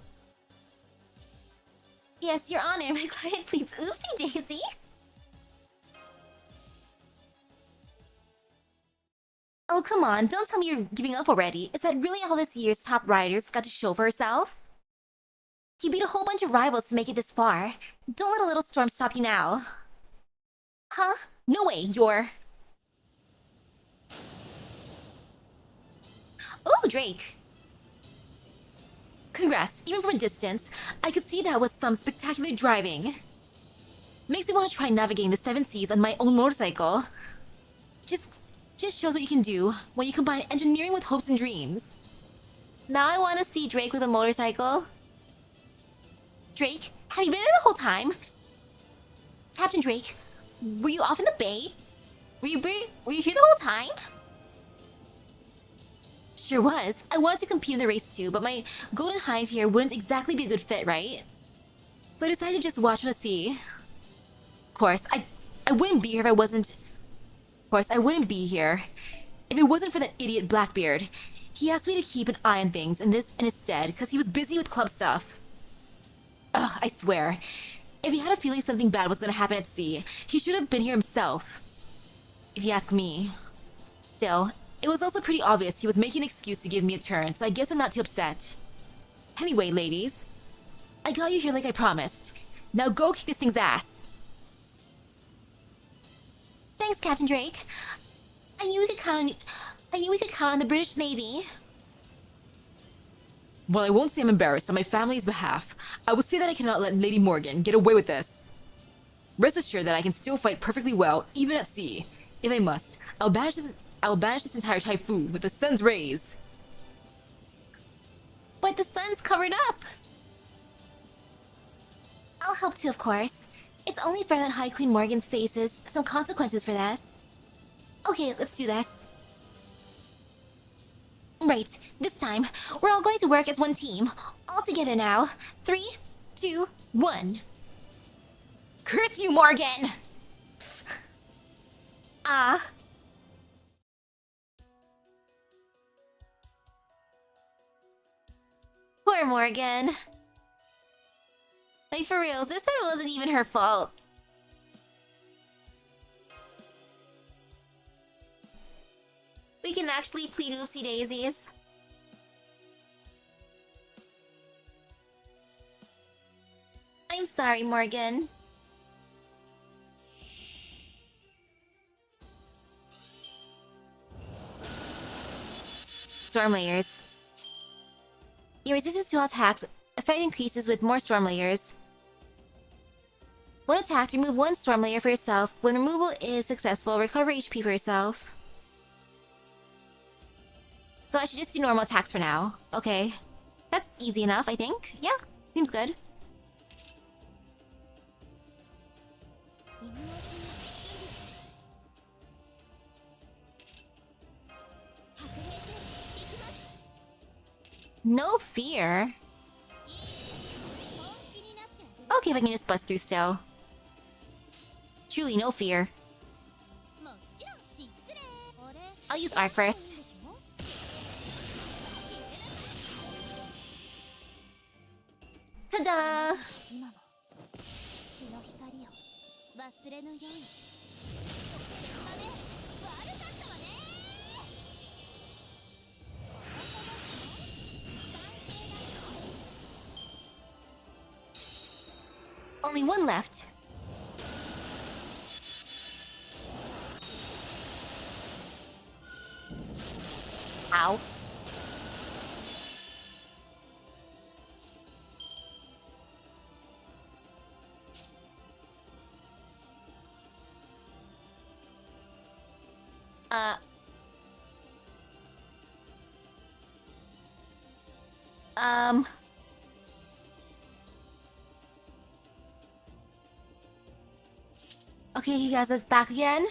[SPEAKER 1] Yes, Your Honor, my client pleads. Oopsie daisy. Oh, come on, don't tell me you're giving up already. Is that really all this year's top riders got to show for herself? You beat a whole bunch of rivals to make it this far. Don't let a little storm stop you now. Huh? No way, you're... Oh, Drake. Congrats, even from a distance, I could see that was some spectacular driving. Makes me want to try navigating the seven seas on my own motorcycle. Just shows what you can do when you combine engineering with hopes and dreams. Now I want to see Drake with a motorcycle. Drake, have you been there the whole time? Captain Drake, were you off in the bay? Were you here the whole time? Sure was. I wanted to compete in the race too, but my golden hind here wouldn't exactly be a good fit, right? So I decided to just watch and see. Of course, I wouldn't be here if I wasn't... Of course, I wouldn't be here if it wasn't for that idiot Blackbeard. He asked me to keep an eye on things in his stead because he was busy with club stuff. Ugh, I swear. If he had a feeling something bad was gonna happen at sea, he should have been here himself. If you ask me. Still, it was also pretty obvious he was making an excuse to give me a turn, so I guess I'm not too upset. Anyway, ladies. I got you here like I promised. Now go kick this thing's ass. Thanks, Captain Drake. I knew we could count on the British Navy.
[SPEAKER 2] While I won't say I'm embarrassed on my family's behalf, I will say that I cannot let Lady Morgan get away with this. Rest assured that I can still fight perfectly well, even at sea. If I must, I'll banish this entire typhoon with the sun's rays.
[SPEAKER 1] But the sun's covered up. I'll help too, of course. It's only fair that High Queen Morgan faces some consequences for this. Okay, let's do this. Right, this time, we're all going to work as one team. All together now. 3, 2, 1. Curse you, Morgan! Ah. Poor Morgan. Like, for reals, this time it wasn't even her fault. We can actually plead oopsie daisies. I'm sorry, Morgan. Storm layers. Your resistance to all attacks effect increases with more storm layers. When attacked, remove one storm layer for yourself. When removal is successful, recover HP for yourself. So I should just do normal attacks for now. Okay. That's easy enough, I think. Yeah, seems good. No fear. Okay, if I can just bust through still. Truly no fear. I'll use Arc first. Ta-da! Only one left. Ow. Okay, he has us back again.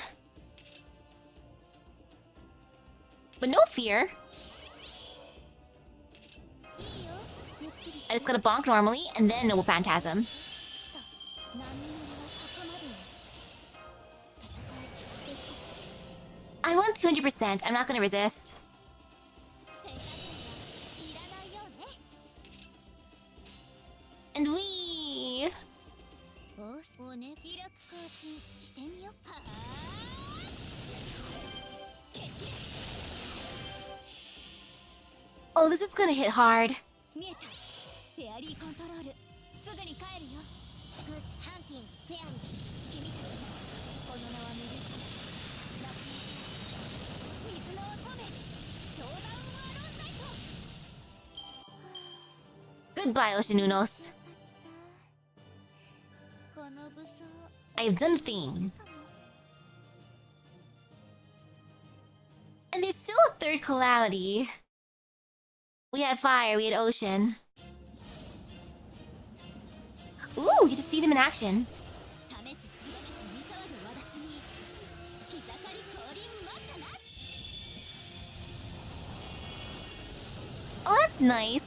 [SPEAKER 1] But no fear. I just gotta bonk normally, and then Noble Phantasm. I want 200%. I'm not gonna resist. And we... Oh, this is gonna hit hard. Goodbye, Oceanunos. I have done the thing. And there's still a third calamity. We had fire, we had ocean. Ooh, we get to see them in action. Oh, that's nice.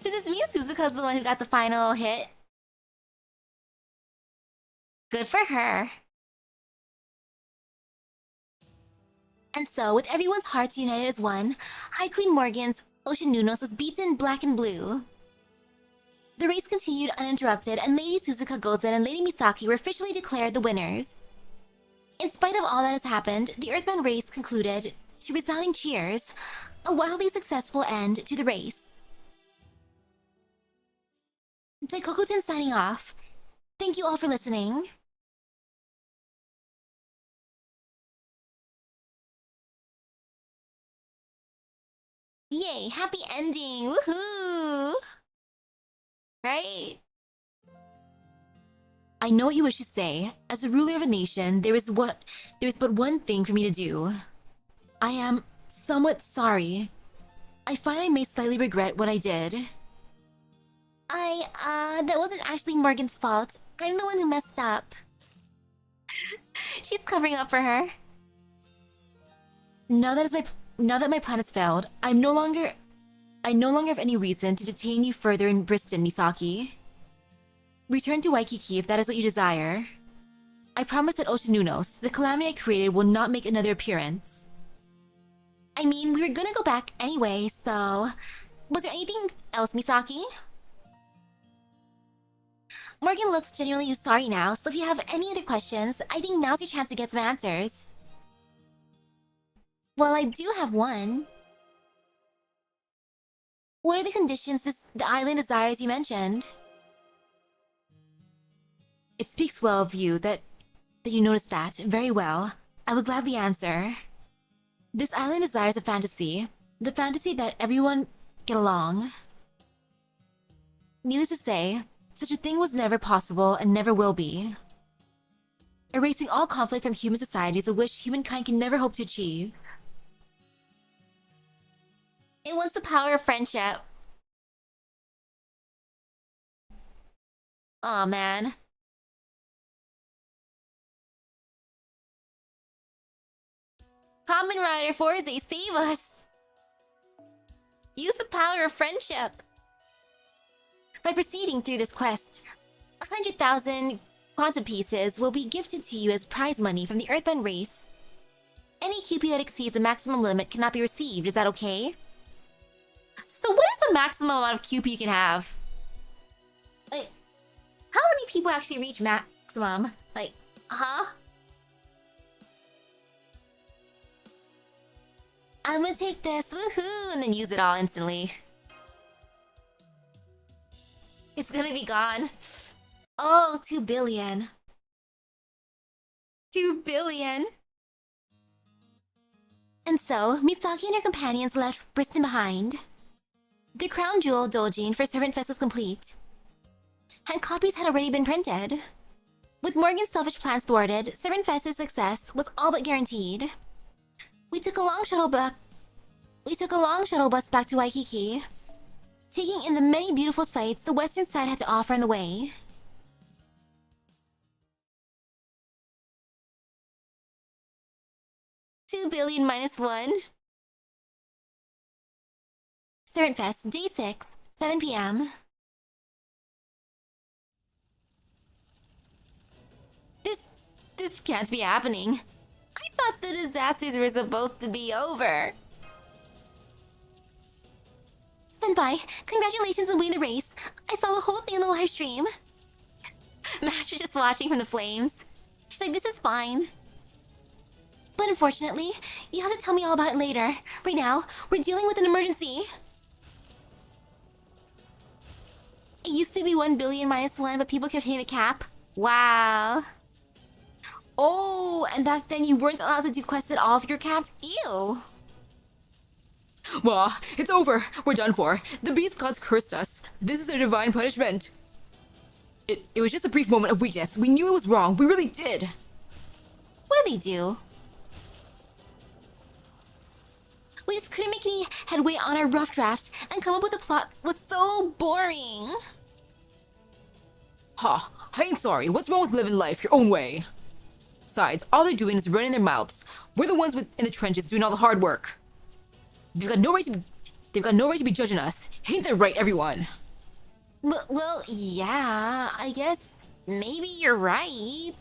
[SPEAKER 1] Does this mean Suzuka's the one who got the final hit? Good for her. And so, with everyone's hearts united as one, High Queen Morgan's Ocean Nunos was beaten black and blue. The race continued uninterrupted, and Lady Suzuka Gozen and Lady Misaki were officially declared the winners. In spite of all that has happened, the Earthbound race concluded to resounding cheers, a wildly successful end to the race. Daikoku-ten signing off. Thank you all for listening. Yay, happy ending! Woohoo! Right? I know what you wish to say. As the ruler of a nation, there is but one thing for me to do. I am somewhat sorry. I find I may slightly regret what I did. That wasn't actually Morgan's fault. I'm the one who messed up. She's covering up for her. Now that my plan has failed, I no longer have any reason to detain you further in Briston, Misaki. Return to Waikiki if that is what you desire. I promise that Ocean Nunos, the calamity I created, will not make another appearance. I mean, we were gonna go back anyway, so... Was there anything else, Misaki? Morgan looks genuinely sorry now, so if you have any other questions, I think now's your chance to get some answers. Well, I do have one. What are the conditions the island desires you mentioned? It speaks well of you that you noticed that. Very well. I would gladly answer. This island desires a fantasy. The fantasy that everyone get along. Needless to say, such a thing was never possible and never will be. Erasing all conflict from human society is a wish humankind can never hope to achieve. It wants the power of friendship. Aw, man. Kamen Rider Forze, save us! Use the power of friendship! By proceeding through this quest, 100,000 quantum pieces will be gifted to you as prize money from the Earthbound race. Any QP that exceeds the maximum limit cannot be received, is that okay? So what is the maximum amount of QP you can have? Like, how many people actually reach maximum? Like, huh? I'm gonna take this, woohoo, and then use it all instantly. It's gonna be gone. Oh, 2 billion. 2 billion. And so, Misaki and her companions left Briston behind. The crown jewel Doujin for Servant Fest was complete, and copies had already been printed. With Morgan's selfish plans thwarted, Servant Fest's success was all but guaranteed. We took a long shuttle bus back to Waikiki, taking in the many beautiful sights the western side had to offer on the way. $2 billion minus 1. Servant Fest, Day 6, 7 p.m. This can't be happening. I thought the disasters were supposed to be over. Senpai, congratulations on winning the race. I saw the whole thing in the live stream. Master's just watching from the flames. She's like, this is fine. But unfortunately, you have to tell me all about it later. Right now, we're dealing with an emergency. It used to be 1 billion minus 1, but people kept hitting the cap. Wow. Oh, and back then you weren't allowed to do quests at all for your caps? Ew.
[SPEAKER 2] Well, it's over. We're done for. The beast gods cursed us. This is their divine punishment. It was just a brief moment of weakness. We knew it was wrong. We really did.
[SPEAKER 1] What did they do? We just couldn't make any headway on our rough draft, and come up with a plot that was so boring.
[SPEAKER 2] Ha! I ain't sorry. What's wrong with living life your own way? Besides, all they're doing is running their mouths. We're the ones in the trenches doing all the hard work. They've got no right to be judging us. Ain't that right, everyone?
[SPEAKER 1] Well, yeah, I guess maybe you're right.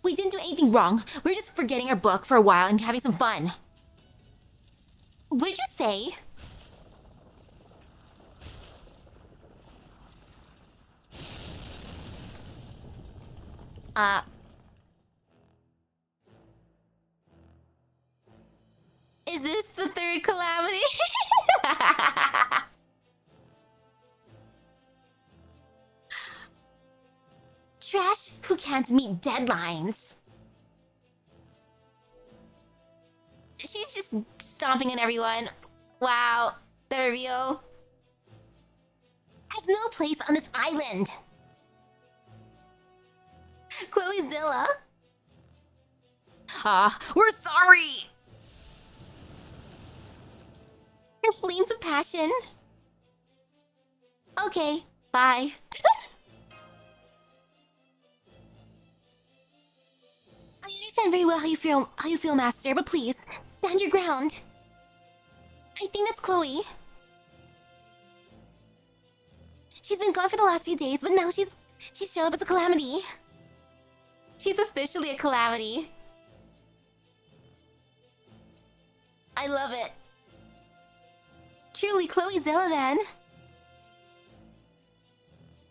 [SPEAKER 1] We didn't do anything wrong. We were just forgetting our book for a while and having some fun. What did you say? Is this the third calamity? Trash who can't meet deadlines. She's just stomping on everyone. Wow, the reveal. Has no place on this island. Chloe Zilla.
[SPEAKER 2] We're sorry!
[SPEAKER 1] Her flames of passion. Okay, bye. I understand very well how you feel, Master, but please, stand your ground. I think that's Chloe. She's been gone for the last few days, but now she's shown up as a calamity. She's officially a calamity. I love it. Truly Chloe Zilla, then.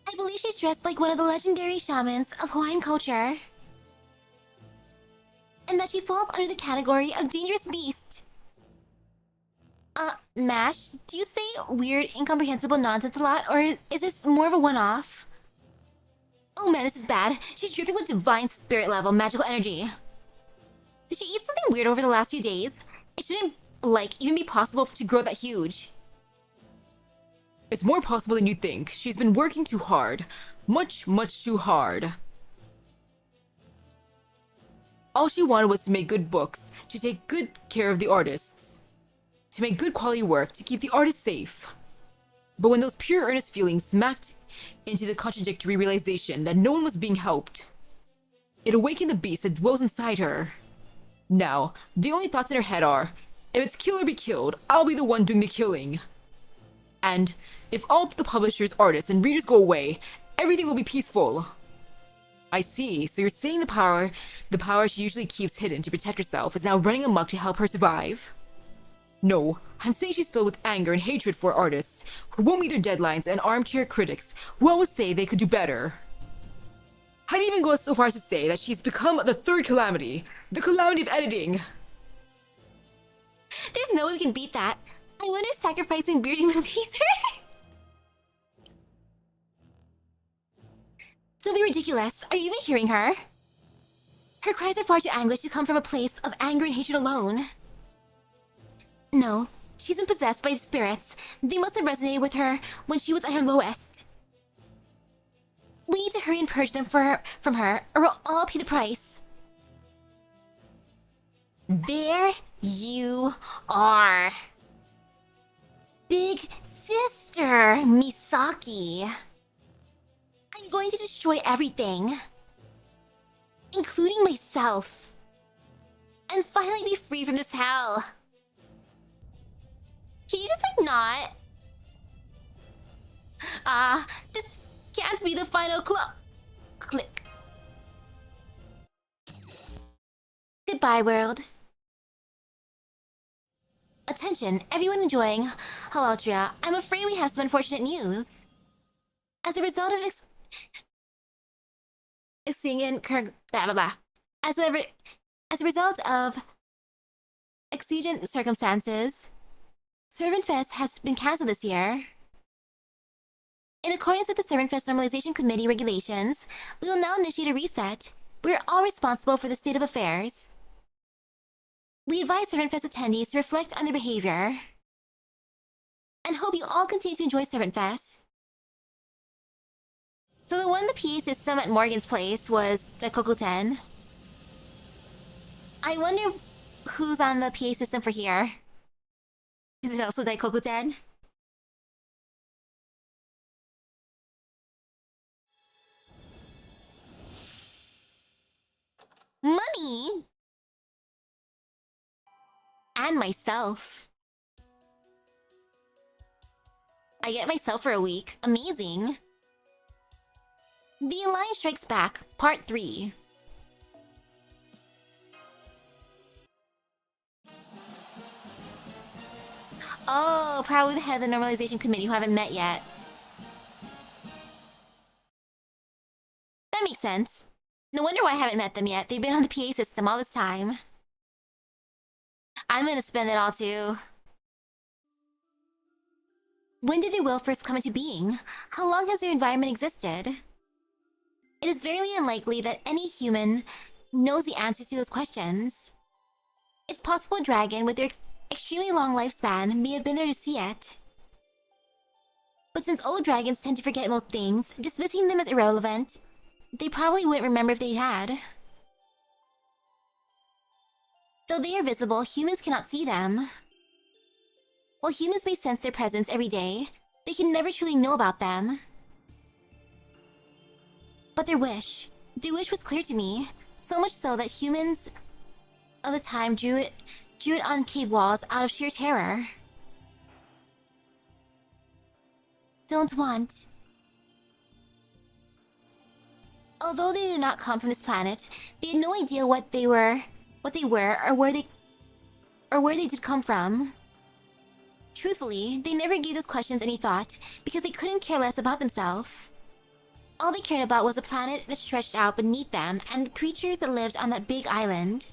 [SPEAKER 1] I believe she's dressed like one of the legendary shamans of Hawaiian culture. And that she falls under the category of dangerous beast. Mash, do you say weird, incomprehensible nonsense a lot, or is this more of a one-off? Oh man, this is bad. She's dripping with divine spirit level magical energy. Did she eat something weird over the last few days? It shouldn't, even be possible to grow that huge.
[SPEAKER 2] It's more possible than you think. She's been working too hard. Much, much too hard. All she wanted was to make good books, to take good care of the artists, to make good quality work, to keep the artists safe. But when those pure earnest feelings smacked into the contradictory realization that no one was being helped, it awakened the beast that dwells inside her. Now, the only thoughts in her head are, if it's kill or be killed, I'll be the one doing the killing. And if all the publishers, artists, and readers go away, everything will be peaceful. I see, so you're saying the power she usually keeps hidden to protect herself is now running amok to help her survive? No, I'm saying she's filled with anger and hatred for artists who won't meet their deadlines and armchair critics who always say they could do better. I'd even go so far as to say that she's become the third calamity, the calamity of editing.
[SPEAKER 1] There's no way we can beat that. I wonder if sacrificing Beardy would appease her. Don't be ridiculous. Are you even hearing her? Her cries are far too anguished to come from a place of anger and hatred alone. No, she's been possessed by the spirits. They must have resonated with her when she was at her lowest. We need to hurry and purge them from her, or we'll all pay the price. There you are. Big Sister Misaki. I'm going to destroy everything, including myself, and finally be free from this hell. Can you just not? This can't be the final click. Goodbye, world. Attention, everyone enjoying Halotria. I'm afraid we have some unfortunate news. As a result of As a result of exigent circumstances, Servant Fest has been cancelled this year. In accordance with the Servant Fest Normalization Committee regulations, we will now initiate a reset. We are all responsible for the state of affairs. We advise Servant Fest attendees to reflect on their behavior and hope you all continue to enjoy Servant Fest. So the one in the PA system at Morgan's place was Daikoku-ten. I wonder who's on the PA system for here. Is it also Daikoku-ten? Money! And myself. I get myself for a week. Amazing. The Alliance Strikes Back, Part 3. Oh, probably the head of the Normalization Committee who haven't met yet. That makes sense. No wonder why I haven't met them yet. They've been on the PA system all this time. I'm gonna spend it all too. When did their will first come into being? How long has their environment existed? It is very unlikely that any human knows the answers to those questions. It's possible a dragon with their extremely long lifespan may have been there to see it. But since old dragons tend to forget most things, dismissing them as irrelevant, they probably wouldn't remember if they had. Though they are visible, humans cannot see them. While humans may sense their presence every day, they can never truly know about them. But their wish was clear to me, so much so that humans of the time drew it on cave walls out of sheer terror. Don't want. Although they did not come from this planet, they had no idea what they were, or where they did come from. Truthfully, they never gave those questions any thought because they couldn't care less about themselves. All they cared about was the planet that stretched out beneath them and the creatures that lived on that big island.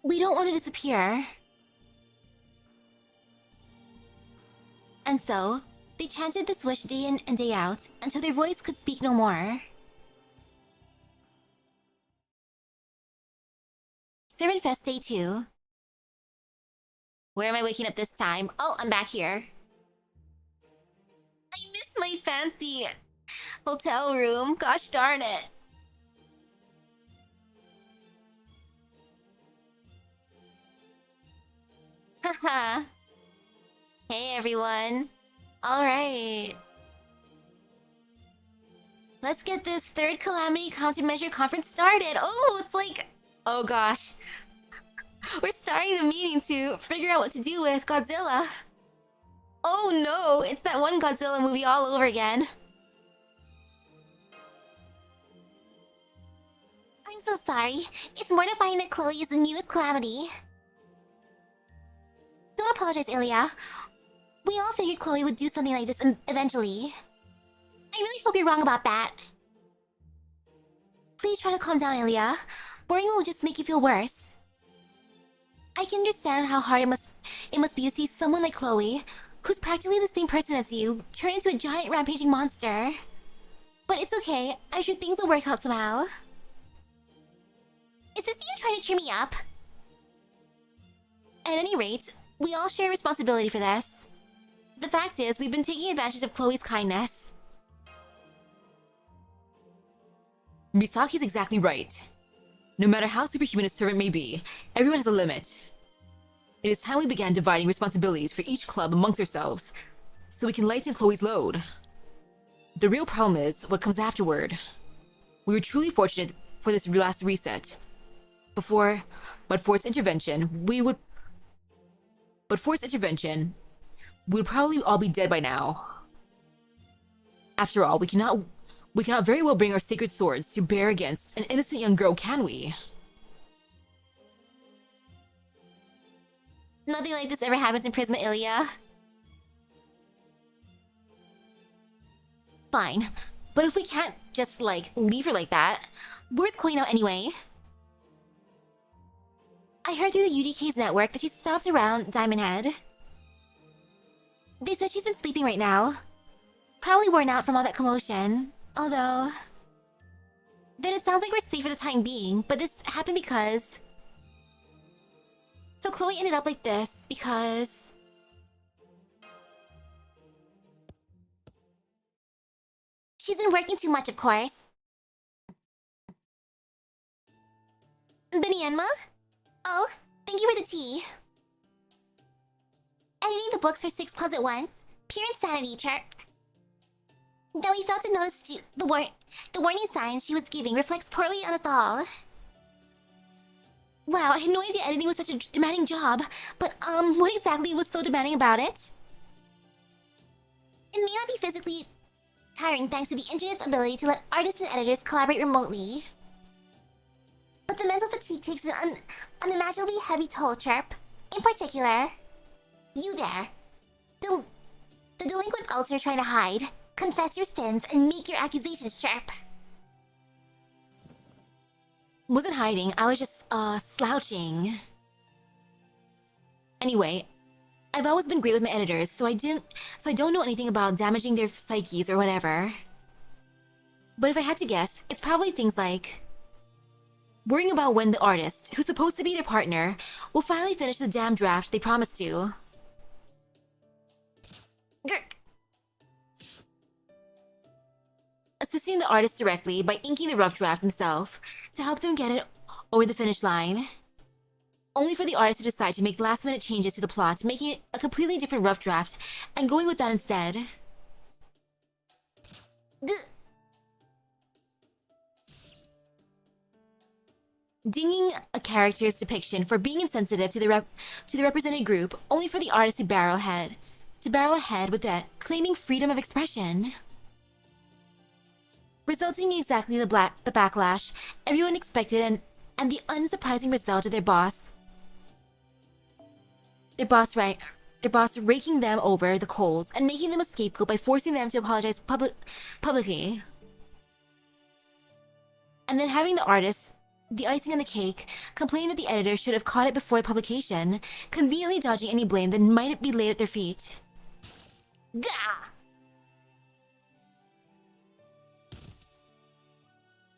[SPEAKER 1] We don't want to disappear. And so, they chanted this wish day in and day out until their voice could speak no more. Servant Fest Day 2. Where am I waking up this time? Oh, I'm back here. I miss my fancy hotel room. Gosh darn it. Haha. Hey everyone. Alright. Let's get this third Calamity Countermeasure Conference started. Oh, it's like... Oh gosh. We're starting the meeting to figure out what to do with Godzilla. Oh no, it's that one Godzilla movie all over again. I'm so sorry. It's mortifying that Chloe is the newest Calamity. Don't apologize, Ilya. We all figured Chloe would do something like this eventually. I really hope you're wrong about that. Please try to calm down, Ilya. Worrying will just make you feel worse. I can understand how hard it must be to see someone like Chloe, who's practically the same person as you, turn into a giant rampaging monster. But it's okay. I'm sure things will work out somehow. Is this you trying to cheer me up? At any rate, we all share responsibility for this. The fact is, we've been taking advantage of Chloe's kindness.
[SPEAKER 2] Misaki's exactly right. No matter how superhuman a servant may be, everyone has a limit. It is time we began dividing responsibilities for each club amongst ourselves, so we can lighten Chloe's load. The real problem is what comes afterward. We were truly fortunate for this last reset. But for its intervention, we would probably all be dead by now. After all, we cannot very well bring our sacred swords to bear against an innocent young girl, can we?
[SPEAKER 1] Nothing like this ever happens in Prisma, Ilya. Fine, but if we can't just, like, leave her like that, where's Chloe now anyway? I heard through the UDK's network that she stopped around Diamond Head. They said she's been sleeping right now. Probably worn out from all that commotion. Although... Then it sounds like we're safe for the time being, but this happened because... So Chloe ended up like this because... She's been working too much, of course. Benienma? Oh, thank you for the tea. Editing the books for 6 clubs at once. Pure insanity, chirp. Though we failed to notice the warning signs she was giving reflects poorly on us all. Wow, I had no idea editing was such a demanding job. But, what exactly was so demanding about it? It may not be physically tiring thanks to the internet's ability to let artists and editors collaborate remotely. But the mental fatigue takes an unimaginably heavy toll, chirp. In particular, you there. The delinquent ulcer trying to hide. Confess your sins and make your accusations, chirp. Wasn't hiding, I was just, slouching. Anyway, I've always been great with my editors, so I don't know anything about damaging their psyches or whatever. But if I had to guess, it's probably things like... worrying about when the artist, who's supposed to be their partner, will finally finish the damn draft they promised to. Grr. Assisting the artist directly by inking the rough draft himself to help them get it over the finish line. Only for the artist to decide to make last-minute changes to the plot, making it a completely different rough draft, and going with that instead. Dinging a character's depiction for being insensitive to the represented group, only for the artist to barrel ahead with that, claiming freedom of expression. Resulting in exactly the backlash everyone expected and the unsurprising result of their boss raking them over the coals and making them a scapegoat by forcing them to apologize publicly. And then having the artist, the icing on the cake, complain that the editor should have caught it before publication, conveniently dodging any blame that might be laid at their feet. Gah!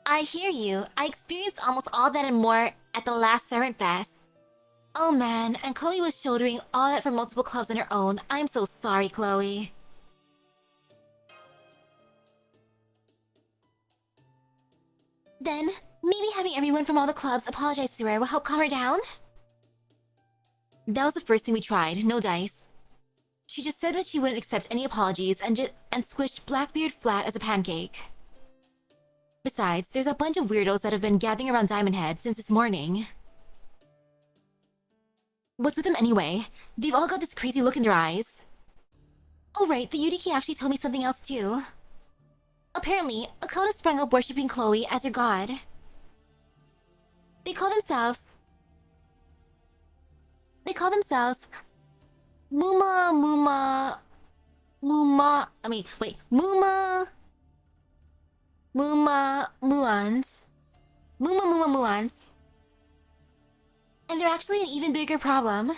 [SPEAKER 1] I hear you. I experienced almost all that and more at the last Servant Fest. Oh man, and Chloe was shouldering all that for multiple clubs on her own. I'm so sorry, Chloe. Then, maybe having everyone from all the clubs apologize to her will help calm her down? That was the first thing we tried, no dice. She just said that she wouldn't accept any apologies and squished Blackbeard flat as a pancake. Besides, there's a bunch of weirdos that have been gathering around Diamond Head since this morning. What's with them anyway? They've all got this crazy look in their eyes. Oh right, the UDK actually told me something else too. Apparently, a cult has sprung up worshipping Chloe as their god. They call themselves... Muma... Muans. And they're actually an even bigger problem.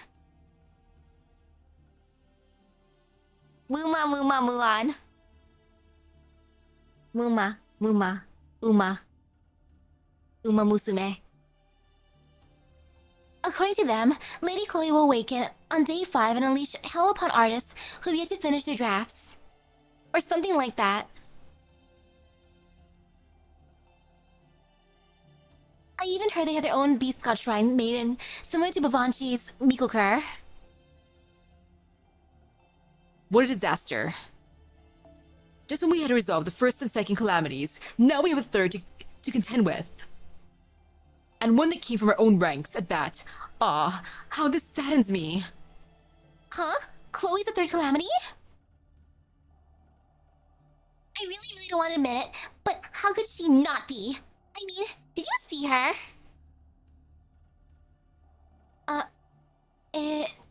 [SPEAKER 1] Muan. Uma Musume. According to them, Lady Chloe will awaken on day 5 and unleash hell upon artists who have yet to finish their drafts. Or something like that. I even heard they have their own beast god shrine maiden, similar to Bavanchi's Mikokur.
[SPEAKER 2] What a disaster. Just when we had to resolve the first and second calamities, now we have a third to contend with. And one that came from our own ranks at that. Ah, how this saddens me.
[SPEAKER 1] Huh? Chloe's the third calamity? I really don't want to admit it, but how could she not be? I mean, did you see her?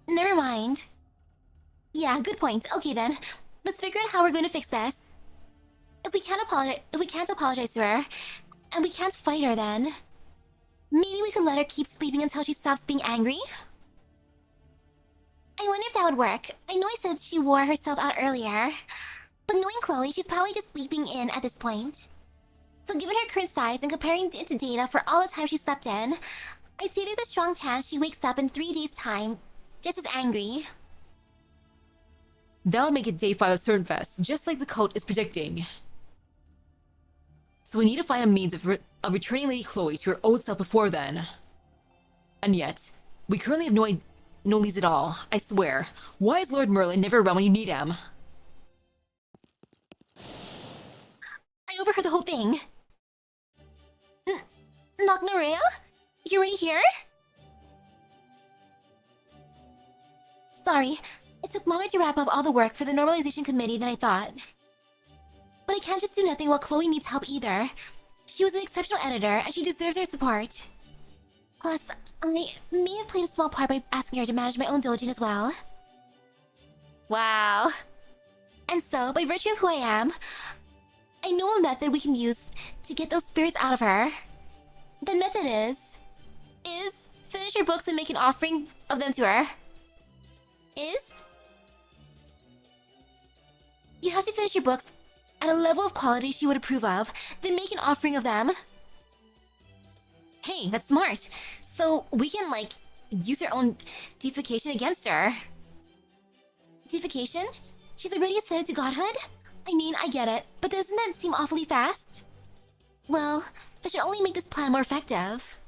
[SPEAKER 1] Never mind. Yeah, good point. Okay then, let's figure out how we're going to fix this. If we can't apologize to her, and we can't fight her then, maybe we could let her keep sleeping until she stops being angry? I
[SPEAKER 3] wonder if that would work. I know I said she wore herself out earlier, but knowing Chloe, she's probably just sleeping in at this point. So given her current size and comparing it to data for all the time she slept in, I'd say there's a strong chance she wakes up in 3 days' time, just as angry.
[SPEAKER 2] That would make it day 5 of Cernfest, just like the cult is predicting. So we need to find a means of returning Lady Chloe to her old self before then. And yet, we currently have no leads at all, I swear. Why is Lord Merlin never around when you need him?
[SPEAKER 3] I overheard the whole thing. Nocnaria? You already here? Sorry, it took longer to wrap up all the work for the normalization committee than I thought. But I can't just do nothing while Chloe needs help either. She was an exceptional editor, and she deserves our support. Plus, I may have played a small part by asking her to manage my own doujin as well. Wow. And so, by virtue of who I am, I know a method we can use to get those spirits out of her. The method is finish her books and make an offering of them to her. You have to finish your books at a level of quality she would approve of, then make an offering of them. Hey, that's smart. So we can, like, use her own deification against her. Deification? She's already ascended to godhood? I mean, I get it, but doesn't that seem awfully fast? Well, that should only make this plan more effective.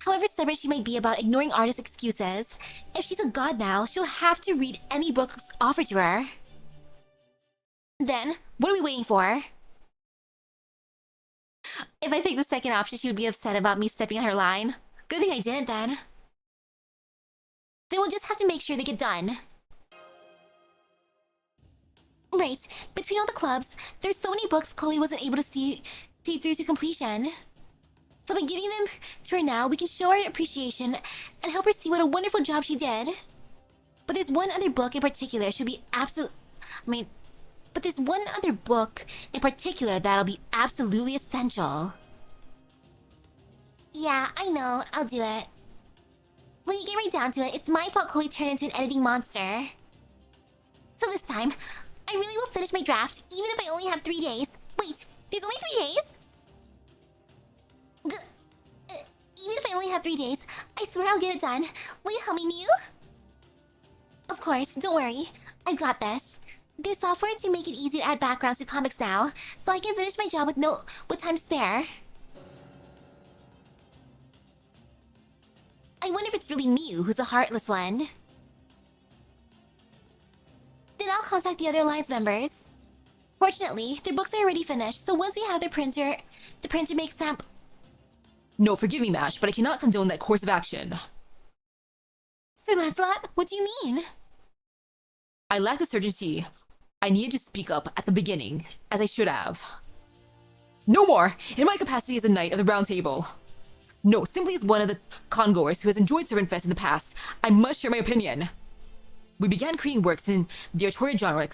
[SPEAKER 3] However stubborn she might be about ignoring artists' excuses, if she's a god now, she'll have to read any books offered to her. Then, what are we waiting for? If I pick the second option, she would be upset about me stepping on her line. Good thing I didn't then. Then we'll just have to make sure they get done. Right, between all the clubs, there's so many books Chloe wasn't able to see through to completion. So by giving them to her now, we can show her appreciation and help her see what a wonderful job she did. But there's one other book in particular that'll be absolutely essential. Yeah, I know, I'll do it. When you get right down to it, it's my fault Chloe turned into an editing monster. So this time, I really will finish my draft, even if I only have 3 days. Wait, there's only 3 days? Even if I only have 3 days, I swear I'll get it done. Will you help me, Mew? Of course, don't worry. I've got this. There's software to make it easy to add backgrounds to comics now, so I can finish my job with time to spare. I wonder if it's really Mew who's the heartless one. Then I'll contact the other Alliance members. Fortunately, their books are already finished, so once we have the printer makes sample.
[SPEAKER 2] No, forgive me, Mash, but I cannot condone that course of action.
[SPEAKER 3] Sir Lancelot, what do you mean?
[SPEAKER 2] I lack the certainty. I needed to speak up at the beginning, as I should have. No more! In my capacity as a knight of the Round Table. No, simply as one of the congoers who has enjoyed Servant in the past, I must share my opinion. We began creating works in the Artoria genre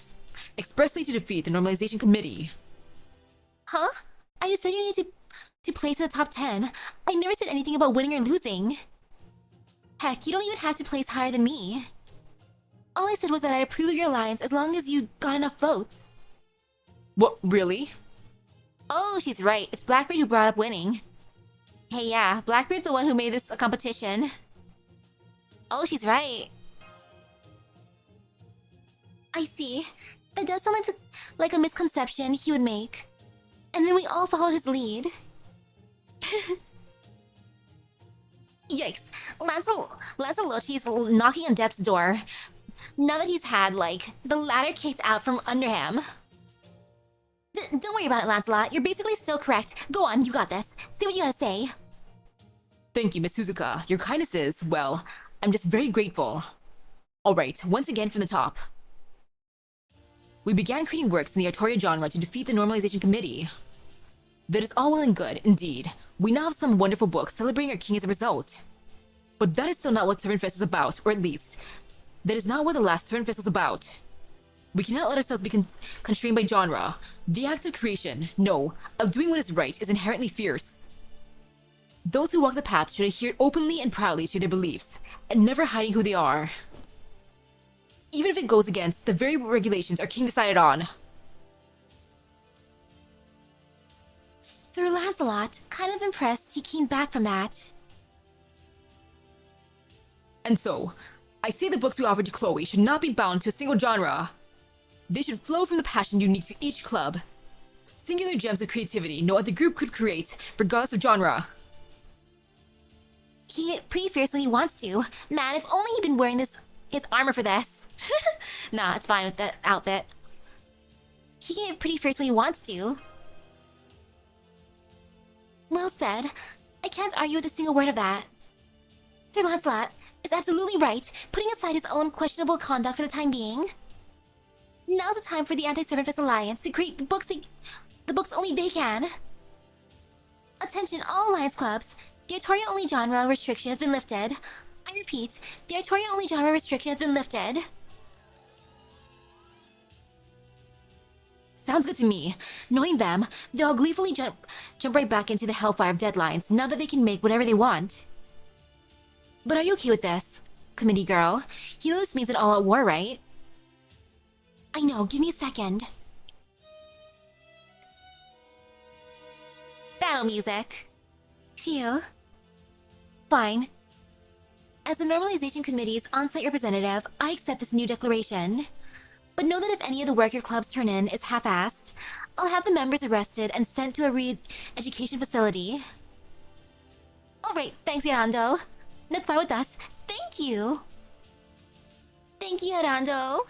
[SPEAKER 2] expressly to defeat the Normalization Committee.
[SPEAKER 3] Huh? I just said you need to place in the top 10. I never said anything about winning or losing. Heck, you don't even have to place higher than me. All I said was that I'd approve of your alliance as long as you got enough votes.
[SPEAKER 2] What, really?
[SPEAKER 3] Oh, she's right. It's Blackbeard who brought up winning. Hey, yeah, Blackbeard's the one who made this a competition. Oh, she's right. I see. That does sound like a misconception he would make. And then we all followed his lead. Yikes. Lancelotti's knocking on death's door. Now that he's had, like, the ladder kicked out from under him. Don't worry about it, Lancelot. You're basically still correct. Go on, you got this. Say what you gotta say.
[SPEAKER 2] Thank you, Miss Suzuka. Your kindness is, well, I'm just very grateful. Alright, once again from the top. We began creating works in the Artoria genre to defeat the Normalization Committee. That is all well and good, indeed. We now have some wonderful books celebrating our king as a result. But that is still not what Servant is about, or at least, that is not what the last Servant was about. We cannot let ourselves be constrained by genre. The act of creation, no, of doing what is right is inherently fierce. Those who walk the path should adhere openly and proudly to their beliefs, and never hiding who they are. even if it goes against the very regulations our king decided on.
[SPEAKER 3] Sir Lancelot, kind of impressed he came back from that.
[SPEAKER 2] And so, I say the books we offer to Chloe should not be bound to a single genre. They should flow from the passion unique to each club. Singular gems of creativity no other group could create, regardless of genre.
[SPEAKER 3] He get pretty fierce when he wants to. Man, if only he'd been wearing his armor for this. Nah, it's fine with that outfit. He can get pretty fierce when he wants to. Well said. I can't argue with a single word of that. Sir Lancelot is absolutely right, putting aside his own questionable conduct for the time being. Now's the time for the Anti-Servant Fist Alliance to create the books only they can. Attention all Alliance clubs. The editorial-only genre restriction has been lifted. I repeat, the editorial-only genre restriction has been lifted.
[SPEAKER 2] Sounds good to me. Knowing them, they'll gleefully jump right back into the hellfire of deadlines now that they can make whatever they want. But are you okay with this, committee girl? You know this means an all-out war, right?
[SPEAKER 3] I know, give me a second. Battle music. Phew. Fine. As the Normalization Committee's on-site representative, I accept this new declaration. But know that if any of the worker clubs turn in is half-assed, I'll have the members arrested and sent to a re-education facility. Alright, thanks, Yarando. That's fine with us. Thank you! Thank you, Yarando.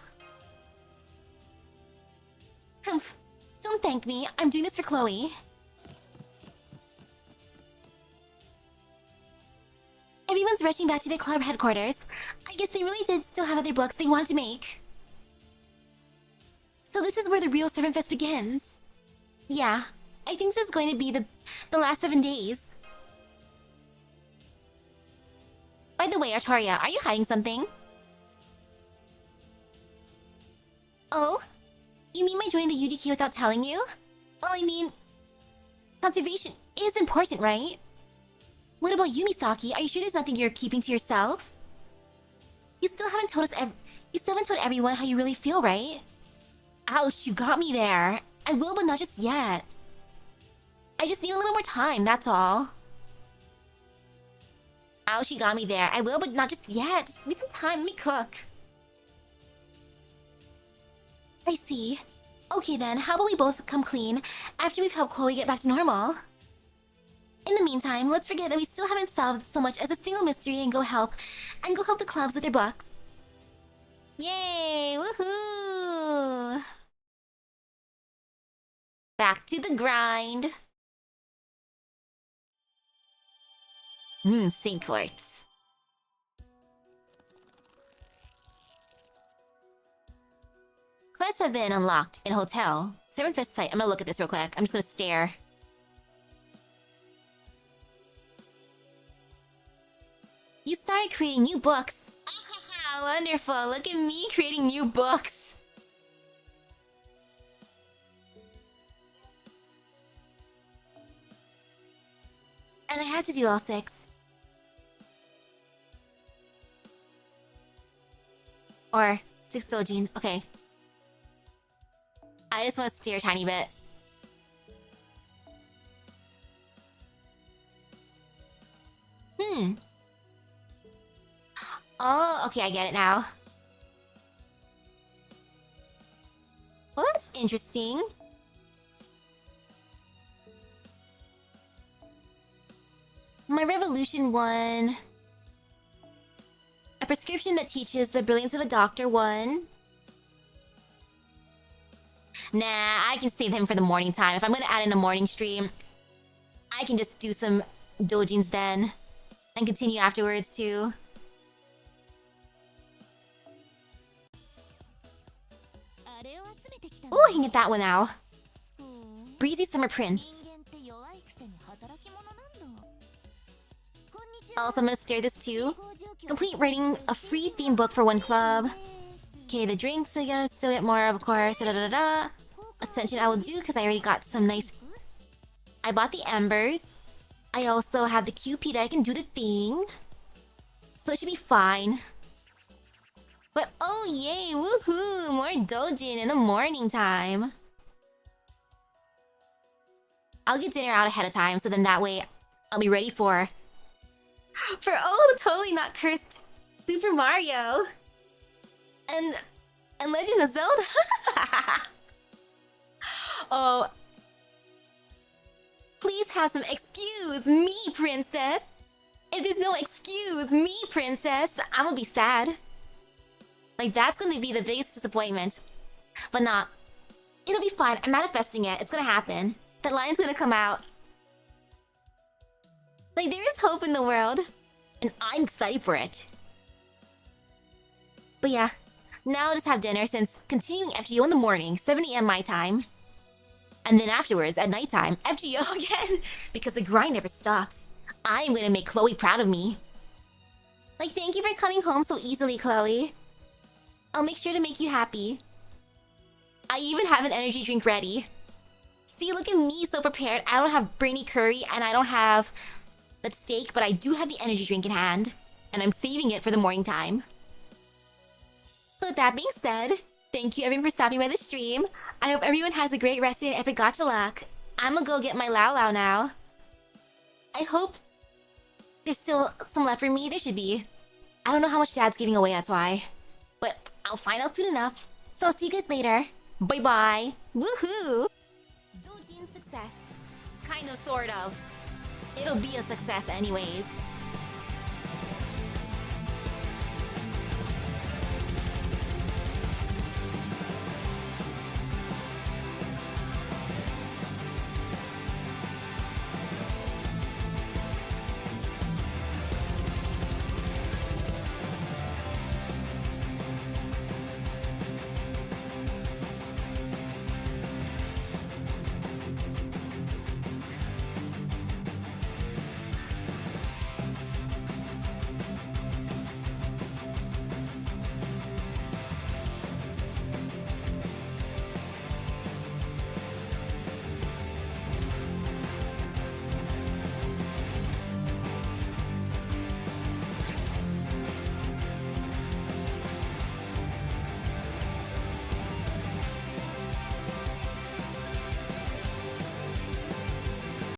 [SPEAKER 3] Humph. Don't thank me. I'm doing this for Chloe. Everyone's rushing back to their club headquarters. I guess they really did still have other books they wanted to make. So this is where the real Servant Fest begins. Yeah, I think this is going to be the last 7 days. By the way, Artoria, are you hiding something? Oh? You mean my joining the UDK without telling you? Well, I mean... conservation is important, right? What about you, Misaki? Are you sure there's nothing you're keeping to yourself? You still haven't told everyone how you really feel, right? Ouch, you got me there. I will, but not just yet. I just need a little more time, that's all. Ouch, you got me there. I will, but not just yet. Just give me some time, let me cook. I see. Okay then, how about we both come clean after we've helped Chloe get back to normal? In the meantime, let's forget that we still haven't solved so much as a single mystery and go help the clubs with their books. Yay! Woohoo! Back to the grind. St. Quartz. Quests have been unlocked in hotel. Servant Fest site. I'm gonna look at this real quick. I'm just gonna stare. You started creating new books. Ah, wonderful. Look at me creating new books. And I had to do all 6. Or 6 Doujin. Okay. I just want to stare a tiny bit. Oh, okay, I get it now. Well, that's interesting. My Revolution one. A prescription that teaches the brilliance of a doctor one. Nah, I can save him for the morning time. If I'm gonna add in a morning stream, I can just do some doujins then. And continue afterwards too. Ooh, I can get that one now. Breezy Summer Prince. Also, I'm gonna stare this too. Complete writing a free theme book for one club. Okay, the drinks I gotta still get more of course. Ascension I will do because I already got some nice... I bought the embers. I also have the QP that I can do the thing. So it should be fine. But oh yay, woohoo! More Doujin in the morning time. I'll get dinner out ahead of time, so then that way I'll be ready for the totally not cursed Super Mario and Legend of Zelda. Oh, please have some excuse me, princess. If there's no excuse me, princess, I'm gonna be sad. Like, that's gonna be the biggest disappointment. But nah, it'll be fine. I'm manifesting it. It's gonna happen. That line's gonna come out. Like, there is hope in the world. And I'm excited for it. But yeah, now I'll just have dinner since continuing FGO in the morning, 7 AM my time. And then afterwards, at nighttime, FGO again. Because the grind never stops. I'm gonna make Chloe proud of me. Like, thank you for coming home so easily, Chloe. I'll make sure to make you happy. I even have an energy drink ready. See, look at me, so prepared. I don't have brainy curry and I don't have that steak, but I do have the energy drink in hand. And I'm saving it for the morning time. So with that being said, thank you everyone for stopping by the stream. I hope everyone has a great rest of your epic gacha luck. I'm gonna go get my Lao Lao now. I hope there's still some left for me. There should be. I don't know how much Dad's giving away, that's why. But I'll find out soon enough. So I'll see you guys later. Bye-bye. Woohoo! Doujin success. Kind of, sort of. It'll be a success anyways.